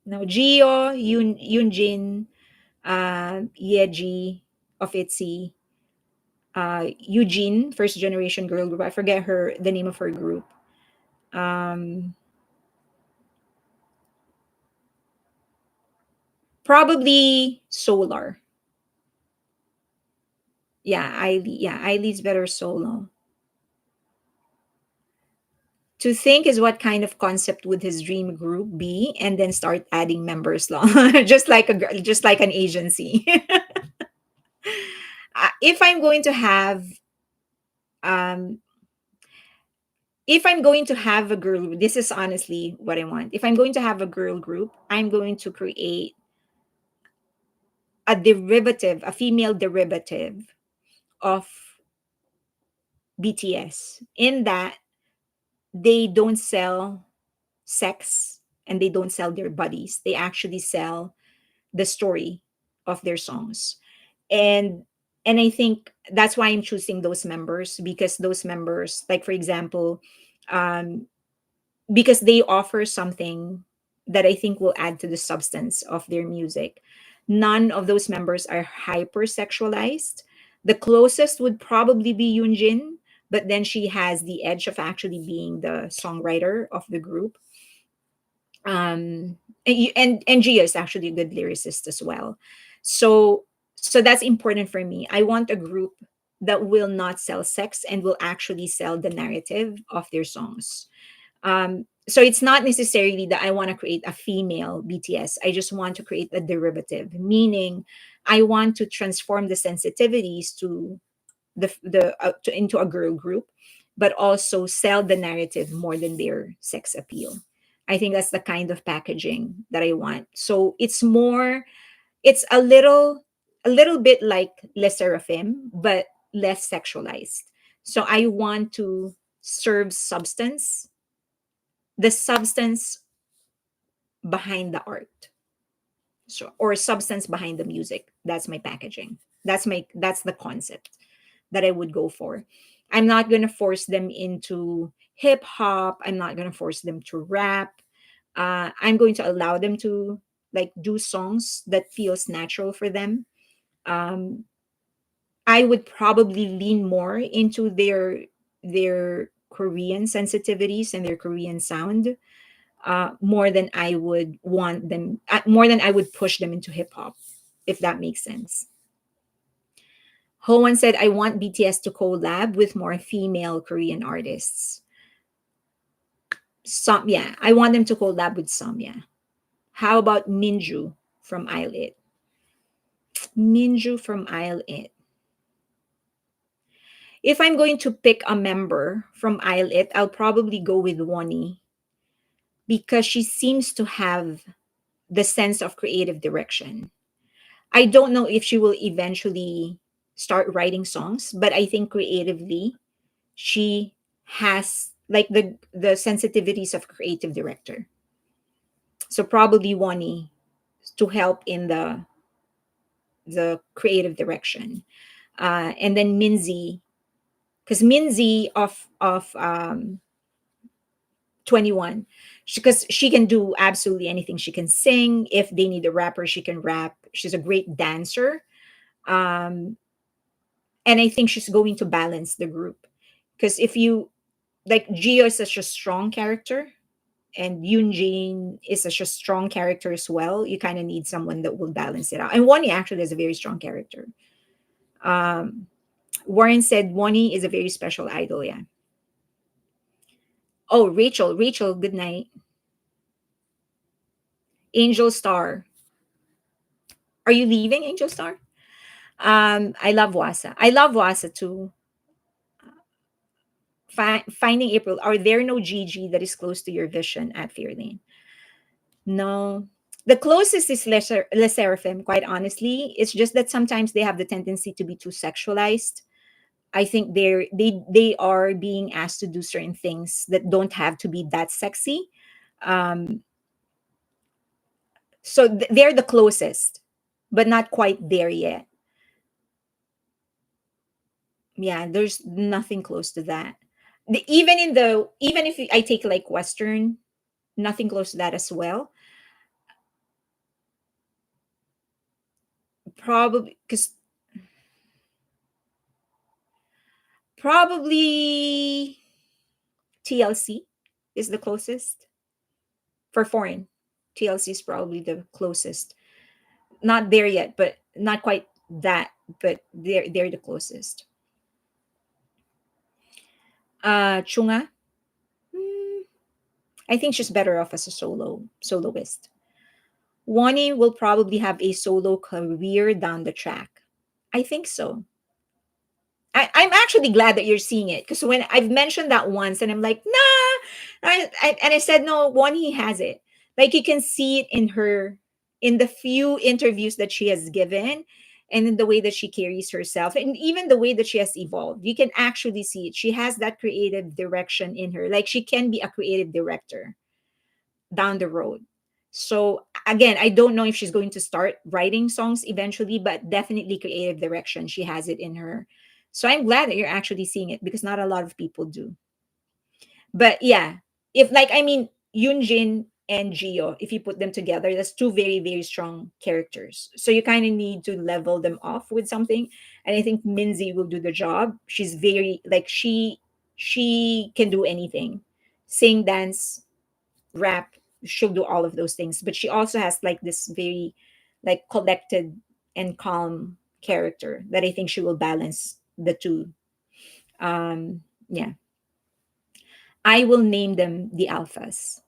No. Gio. Yunjin. Yeji of ITZY. Eugene, first generation girl group. I forget the name of her group. Um, Probably Solar. Yeah, Eiley. Yeah, Eiley's better solo. To think is what kind of concept would his dream group be, and then start adding members long, just like an agency. If I'm going to have um if I'm going to have a girl group, this is honestly what I want. If I'm going to have a girl group, I'm going to create a female derivative of BTS, in that they don't sell sex and they don't sell their bodies. They actually sell the story of their songs. And I think that's why I'm choosing those members, because those members, like for example, um, because they offer something that I think will add to the substance of their music. None of those members are hypersexualized. The closest would probably be Yoonjin, but then she has the edge of actually being the songwriter of the group. And Gia is actually a good lyricist as well. So that's important for me. I want a group that will not sell sex and will actually sell the narrative of their songs. So it's not necessarily that I want to create a female BTS. I just want to create a derivative, meaning I want to transform the sensitivities to into a girl group, but also sell the narrative more than their sex appeal. I think that's the kind of packaging that I want. So it's a little bit like Les Seraphim, but less sexualized. So I want to serve substance, the substance behind the art, so, or substance behind the music. That's my packaging. That's the concept that I would go for. I'm not going to force them into hip hop. I'm not going to force them to rap. I'm going to allow them to like do songs that feels natural for them. um, I would probably lean more into their Korean sensitivities and their Korean sound, more than I would want them, more than I would push them into hip hop, if that makes sense. Hoan said, I want BTS to collab with more female Korean artists. Yeah, I want them to collab with Samya. How about Minju from Isle It? Minju from Isle It. If I'm going to pick a member from Isle It, I'll probably go with Wani because she seems to have the sense of creative direction. I don't know if she will eventually start writing songs, but I think creatively she has like the sensitivities of creative director. So probably Wani to help in the creative direction. And then Minzy, because Minzy of 21, because she can do absolutely anything. She can sing. If they need a rapper, she can rap. She's a great dancer. Um, and I think she's going to balance the group. Because if you like Gio is such a strong character, and Yoonjin is such a strong character as well, you kind of need someone that will balance it out. And Wani actually is a very strong character. Um, Warren said Wani is a very special idol. Yeah. Oh, Rachel. Rachel, good night. Angel Star. Are you leaving, Angel Star? I love Wasa. I love Wasa too. Finding April. Are there no GG that is close to your vision at Fairlane? No. The closest is Les Seraphim, quite honestly. It's just that sometimes they have the tendency to be too sexualized. I think they are being asked to do certain things that don't have to be that sexy. Um, so they're the closest, but not quite there yet. Yeah, there's nothing close to that. Even if I take like Western, nothing close to that as well. Probably because probably TLC is the closest for foreign. TLC is probably the closest. Not there yet, but not quite that, but they're the closest. Chunga, hmm, I think she's better off as a soloist. Wani will probably have a solo career down the track. I think so. I'm actually glad that you're seeing it because when I've mentioned that once and I'm like, nah, and I said, no, one, he has it. Like you can see it in her, in the few interviews that she has given and in the way that she carries herself and even the way that she has evolved. You can actually see it. She has that creative direction in her. Like she can be a creative director down the road. So again, I don't know if she's going to start writing songs eventually, but definitely creative direction. She has it in her. So I'm glad that you're actually seeing it because not a lot of people do. But yeah, if like I mean Yunjin and Gio, if you put them together, that's two very, very strong characters. So you kind of need to level them off with something. And I think Minzy will do the job. She's very like she can do anything. Sing, dance, rap, she'll do all of those things, but she also has like this very like collected and calm character that I think she will balance the two. Yeah, I will name them the alphas.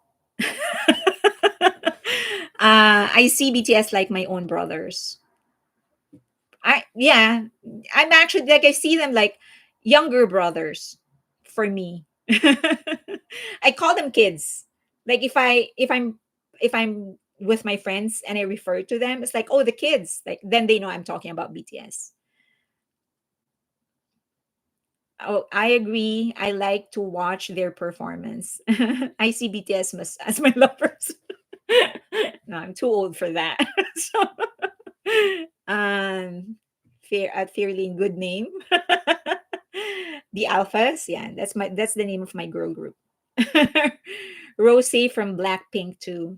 I see BTS like my own brothers. I yeah, I'm actually like I see them like younger brothers for me. I call them kids. Like if I'm with my friends and I refer to them, it's like, oh, the kids. Like then they know I'm talking about BTS. Oh, I agree. I like to watch their performance. I see BTS as my lovers. No, I'm too old for that. So, um, fairly good name. The Alphas, yeah, that's the name of my girl group. Rose from Blackpink too.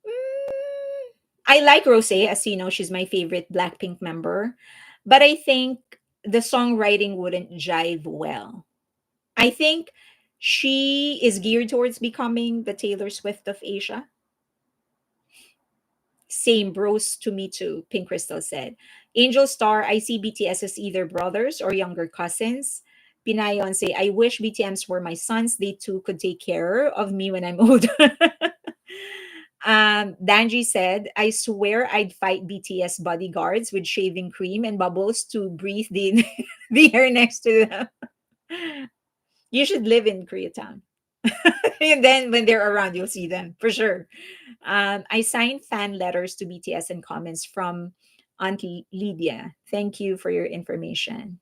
Mm, I like Rose, as you know, she's my favorite Blackpink member, but I think the songwriting wouldn't jive well. I think she is geared towards becoming the Taylor Swift of Asia. Same bros to me too, Pink Crystal said. Angel Star, I see BTS as either brothers or younger cousins. Pinayon say, I wish BTMs were my sons. They too could take care of me when I'm older. Danji said, I swear I'd fight BTS bodyguards with shaving cream and bubbles to breathe the, the air next to them. You should live in Koreatown. And then when they're around, you'll see them for sure. I signed fan letters to BTS and comments from Auntie Lydia. Thank you for your information.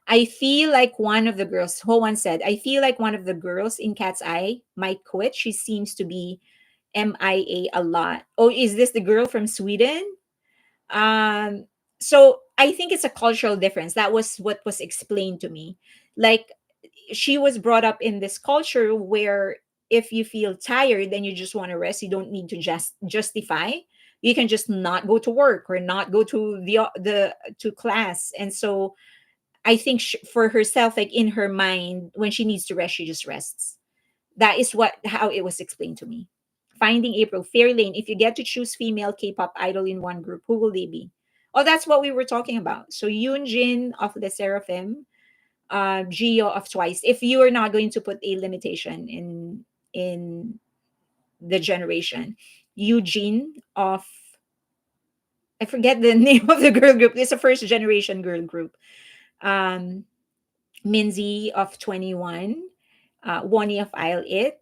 I feel like one of the girls, Hoan said, I feel like one of the girls in Cat's Eye might quit. She seems to be MIA a lot. Oh, is this the girl from Sweden? Um, so I think it's a cultural difference. That was what was explained to me. Like, she was brought up in this culture where if you feel tired and you just want to rest, you don't need to just justify. You can just not go to work or not go to the to class. And so I think for herself, like in her mind, when she needs to rest, she just rests. That is what how it was explained to me. Finding April, Fairy Lane. If you get to choose female K-pop idol in one group, who will they be? Oh, that's what we were talking about. So Yoonjin of the Seraphim, Geo of Twice. If you are not going to put a limitation in the generation, Eugene of, I forget the name of the girl group. It's a first generation girl group. Um, Minzy of 21, Wani of Isle It,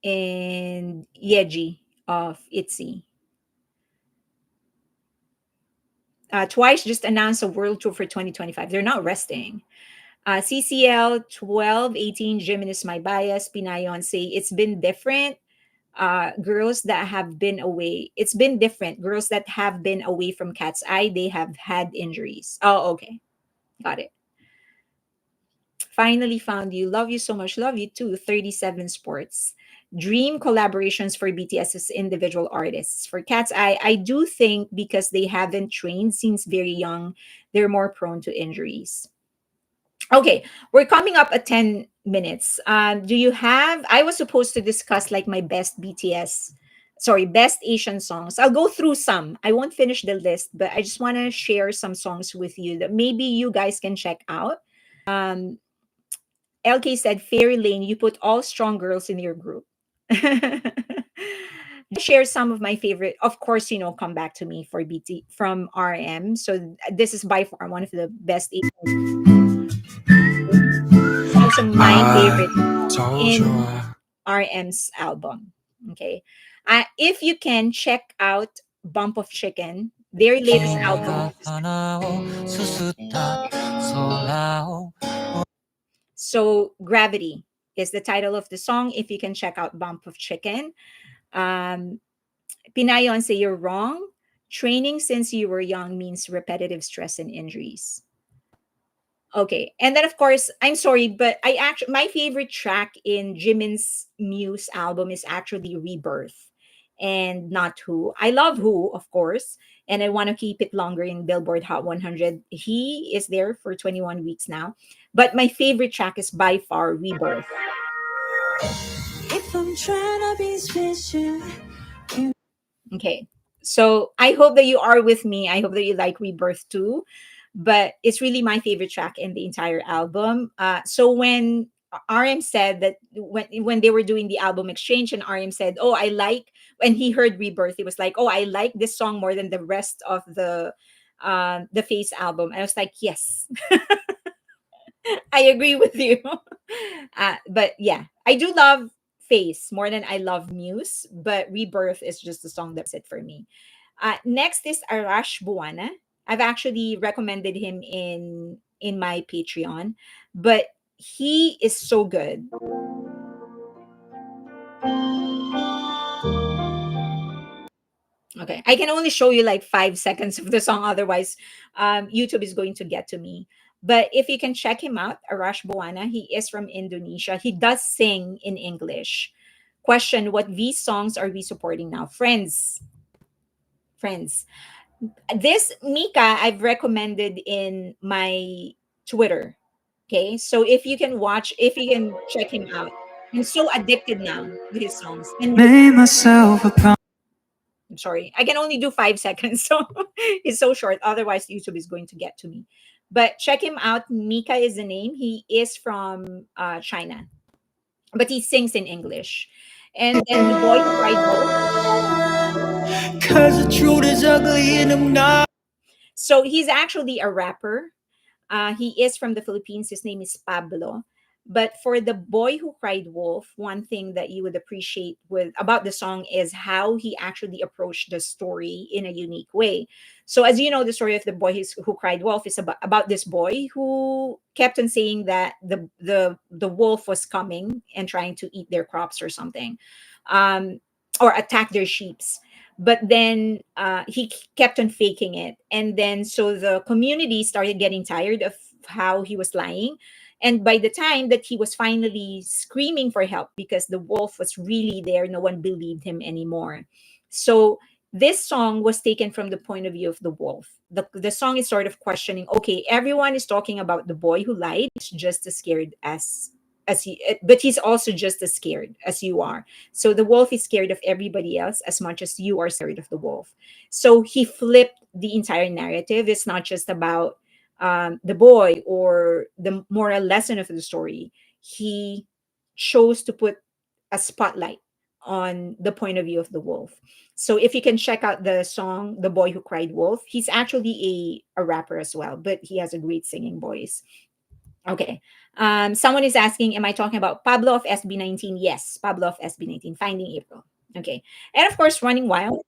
and Yeji of ITZY. Twice just announced a world tour for 2025. They're not resting. CCL 1218, Jimin is my bias. Pinayon say it's been different. Girls that have been away. It's been different. Girls that have been away from Cat's Eye, they have had injuries. Oh, okay. Got it. Finally found you. Love you so much. Love you too. 37 Sports. Dream collaborations for BTS as individual artists. For Cat's Eye, I do think because they haven't trained since very young, they're more prone to injuries. Okay, we're coming up at 10 minutes. Do you have, I was supposed to discuss like my best BTS, sorry, best Asian songs. I'll go through some. I won't finish the list, but I just want to share some songs with you that maybe you guys can check out. Um, LK said, Fairy Lane, you put all strong girls in your group. Share some of my favorite, of course, Come Back to Me for BT from RM. So this is by far one of the best, also my favorite I song told you in RM's album. Okay. If you can check out Bump of Chicken, their latest album. So Gravity is the title of the song. If you can check out Bump of Chicken. Um, Pinayon say you're wrong. Training since you were young means repetitive stress and injuries. Okay. And then of course, I'm sorry, but I actually my favorite track in Jimin's Muse album is actually Rebirth and not Who. I love Who, of course, and I want to keep it longer in Billboard Hot 100. He is there for 21 weeks now. But my favorite track is by far Rebirth. If I'm trying to be special. Okay. So I hope that you are with me. I hope that you like Rebirth too. But it's really my favorite track in the entire album. So when RM said that when they were doing the album exchange and RM said, "Oh, I like," when he heard Rebirth, he was like, "Oh, I like this song more than the rest of the Face album." And I was like, "Yes, I agree with you." But yeah, I do love Face more than I love Muse, but Rebirth is just the song that's it for me. Next is Arash Buwana. I've actually recommended him in my Patreon, but he is so good. Okay, I can only show you like 5 seconds of the song, otherwise, YouTube is going to get to me. But if you can check him out, Arash Buwana, he is from Indonesia. He does sing in English. Question: what V songs are we supporting now? Friends, friends. This Mika I've recommended in my Twitter. Okay, so if you can watch, if you can check him out, I'm so addicted now with his songs. And made myself a I'm sorry, I can only do 5 seconds, so it's so short. Otherwise, YouTube is going to get to me. But check him out. Mika is the name. He is from China, but he sings in English. And then the boy who cried wolf. Cause the truth is ugly and I'm not. So he's actually a rapper. He is from the Philippines. His name is Pablo. But for the boy who cried wolf, one thing that you would appreciate with about the song is how he actually approached the story in a unique way. So as you know, the story of the boy who cried wolf is about this boy who kept on saying that the wolf was coming and trying to eat their crops or something, um, or attack their sheeps. But then he kept on faking it, and then so the community started getting tired of how he was lying. And by the time that he was finally screaming for help because the wolf was really there, no one believed him anymore. So this song was taken from the point of view of the wolf. The song is sort of questioning, okay, everyone is talking about the boy who lied. He's just as scared as he, but he's also just as scared as you are. So the wolf is scared of everybody else as much as you are scared of the wolf. So he flipped the entire narrative. It's not just about the boy or the moral lesson of the story. He chose to put a spotlight on the point of view of the wolf. So if you can check out the song "The Boy Who Cried Wolf," he's actually a rapper as well, but he has a great singing voice. Okay. Someone is asking, am I talking about Pablo of SB19? Yes, Pablo of SB19, Finding April. Okay. And of course, Running Wild.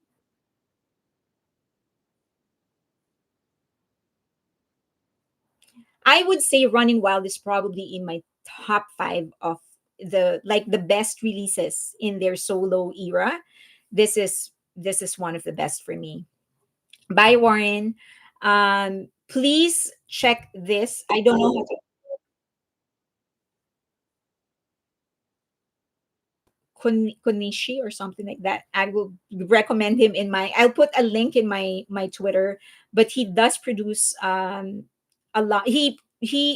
I would say Running Wild is probably in my top five of the best releases in their solo era. This is one of the best for me. By Warren. Please check this. I don't know how to Konishi or something like that. I will recommend him in my. I'll put a link in my Twitter. But he does produce a lot. He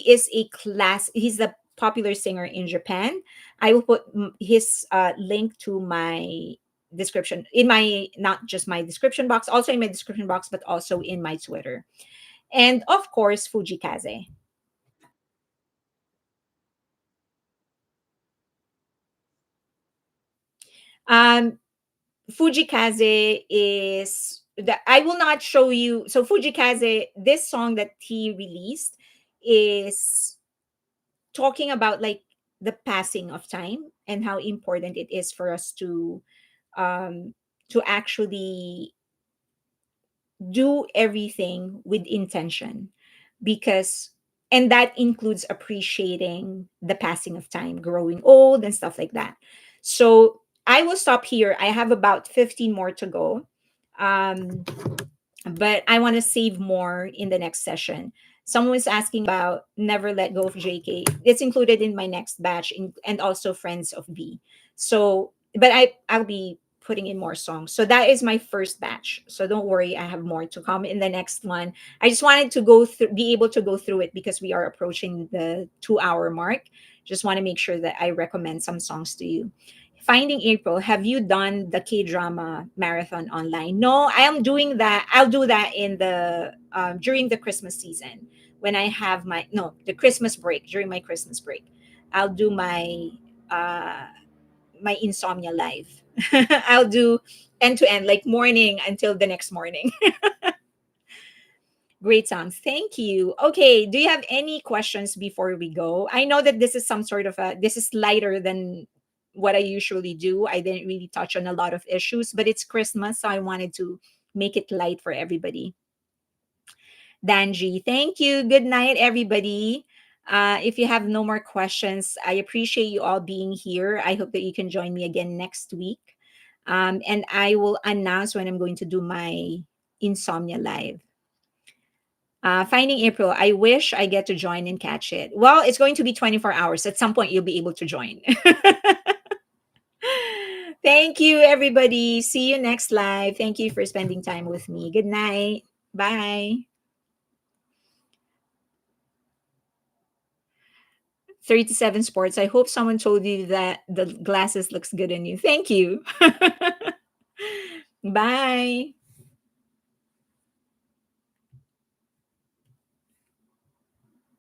is a class. He's a popular singer in Japan. I will put his link to my description in my, not just my description box, also in my description box, but also in my Twitter. And of course, Fujikaze. Um, Fujikaze is that I will not show you. So Fujikaze, this song that he released is talking about like the passing of time and how important it is for us um to actually do everything with intention, because and that includes appreciating the passing of time, growing old and stuff like that. So I will stop here. I have about 15 more to go. um but I want to save more in the next session. Someone was asking about Never Let Go of JK. It's included in my next batch and also Friends of B. So, but I'll be putting in more songs. So that is my first batch. So don't worry, I have more to come in the next one. I just wanted to go through, be able to go through it because we are approaching the 2 hour mark. Just want to make sure that I recommend some songs to you. Finding April, have you done the K drama marathon online? No, I am doing that. I'll do that in the during the Christmas season when I have my no the Christmas break during my Christmas break. I'll do uh, my insomnia live. I'll do end to end, like morning until the next morning. Great songs. Thank you. Okay. Do you have any questions before we go? I know that this is some sort of this is lighter than what I usually do. I didn't really touch on a lot of issues, but it's Christmas, so I wanted to make it light for everybody. Danji, thank you. Good night, everybody. If you have no more questions, I appreciate you all being here. I hope that you can join me again next week. And I will announce when I'm going to do my insomnia live. Finding April, I wish I get to join and catch it. Well, it's going to be 24 hours. At some point, you'll be able to join. Thank you, everybody. See you next live. Thank you for spending time with me. Good night. Bye. 37 Sports. I hope someone told you that the glasses looks good on you. Thank you. Bye.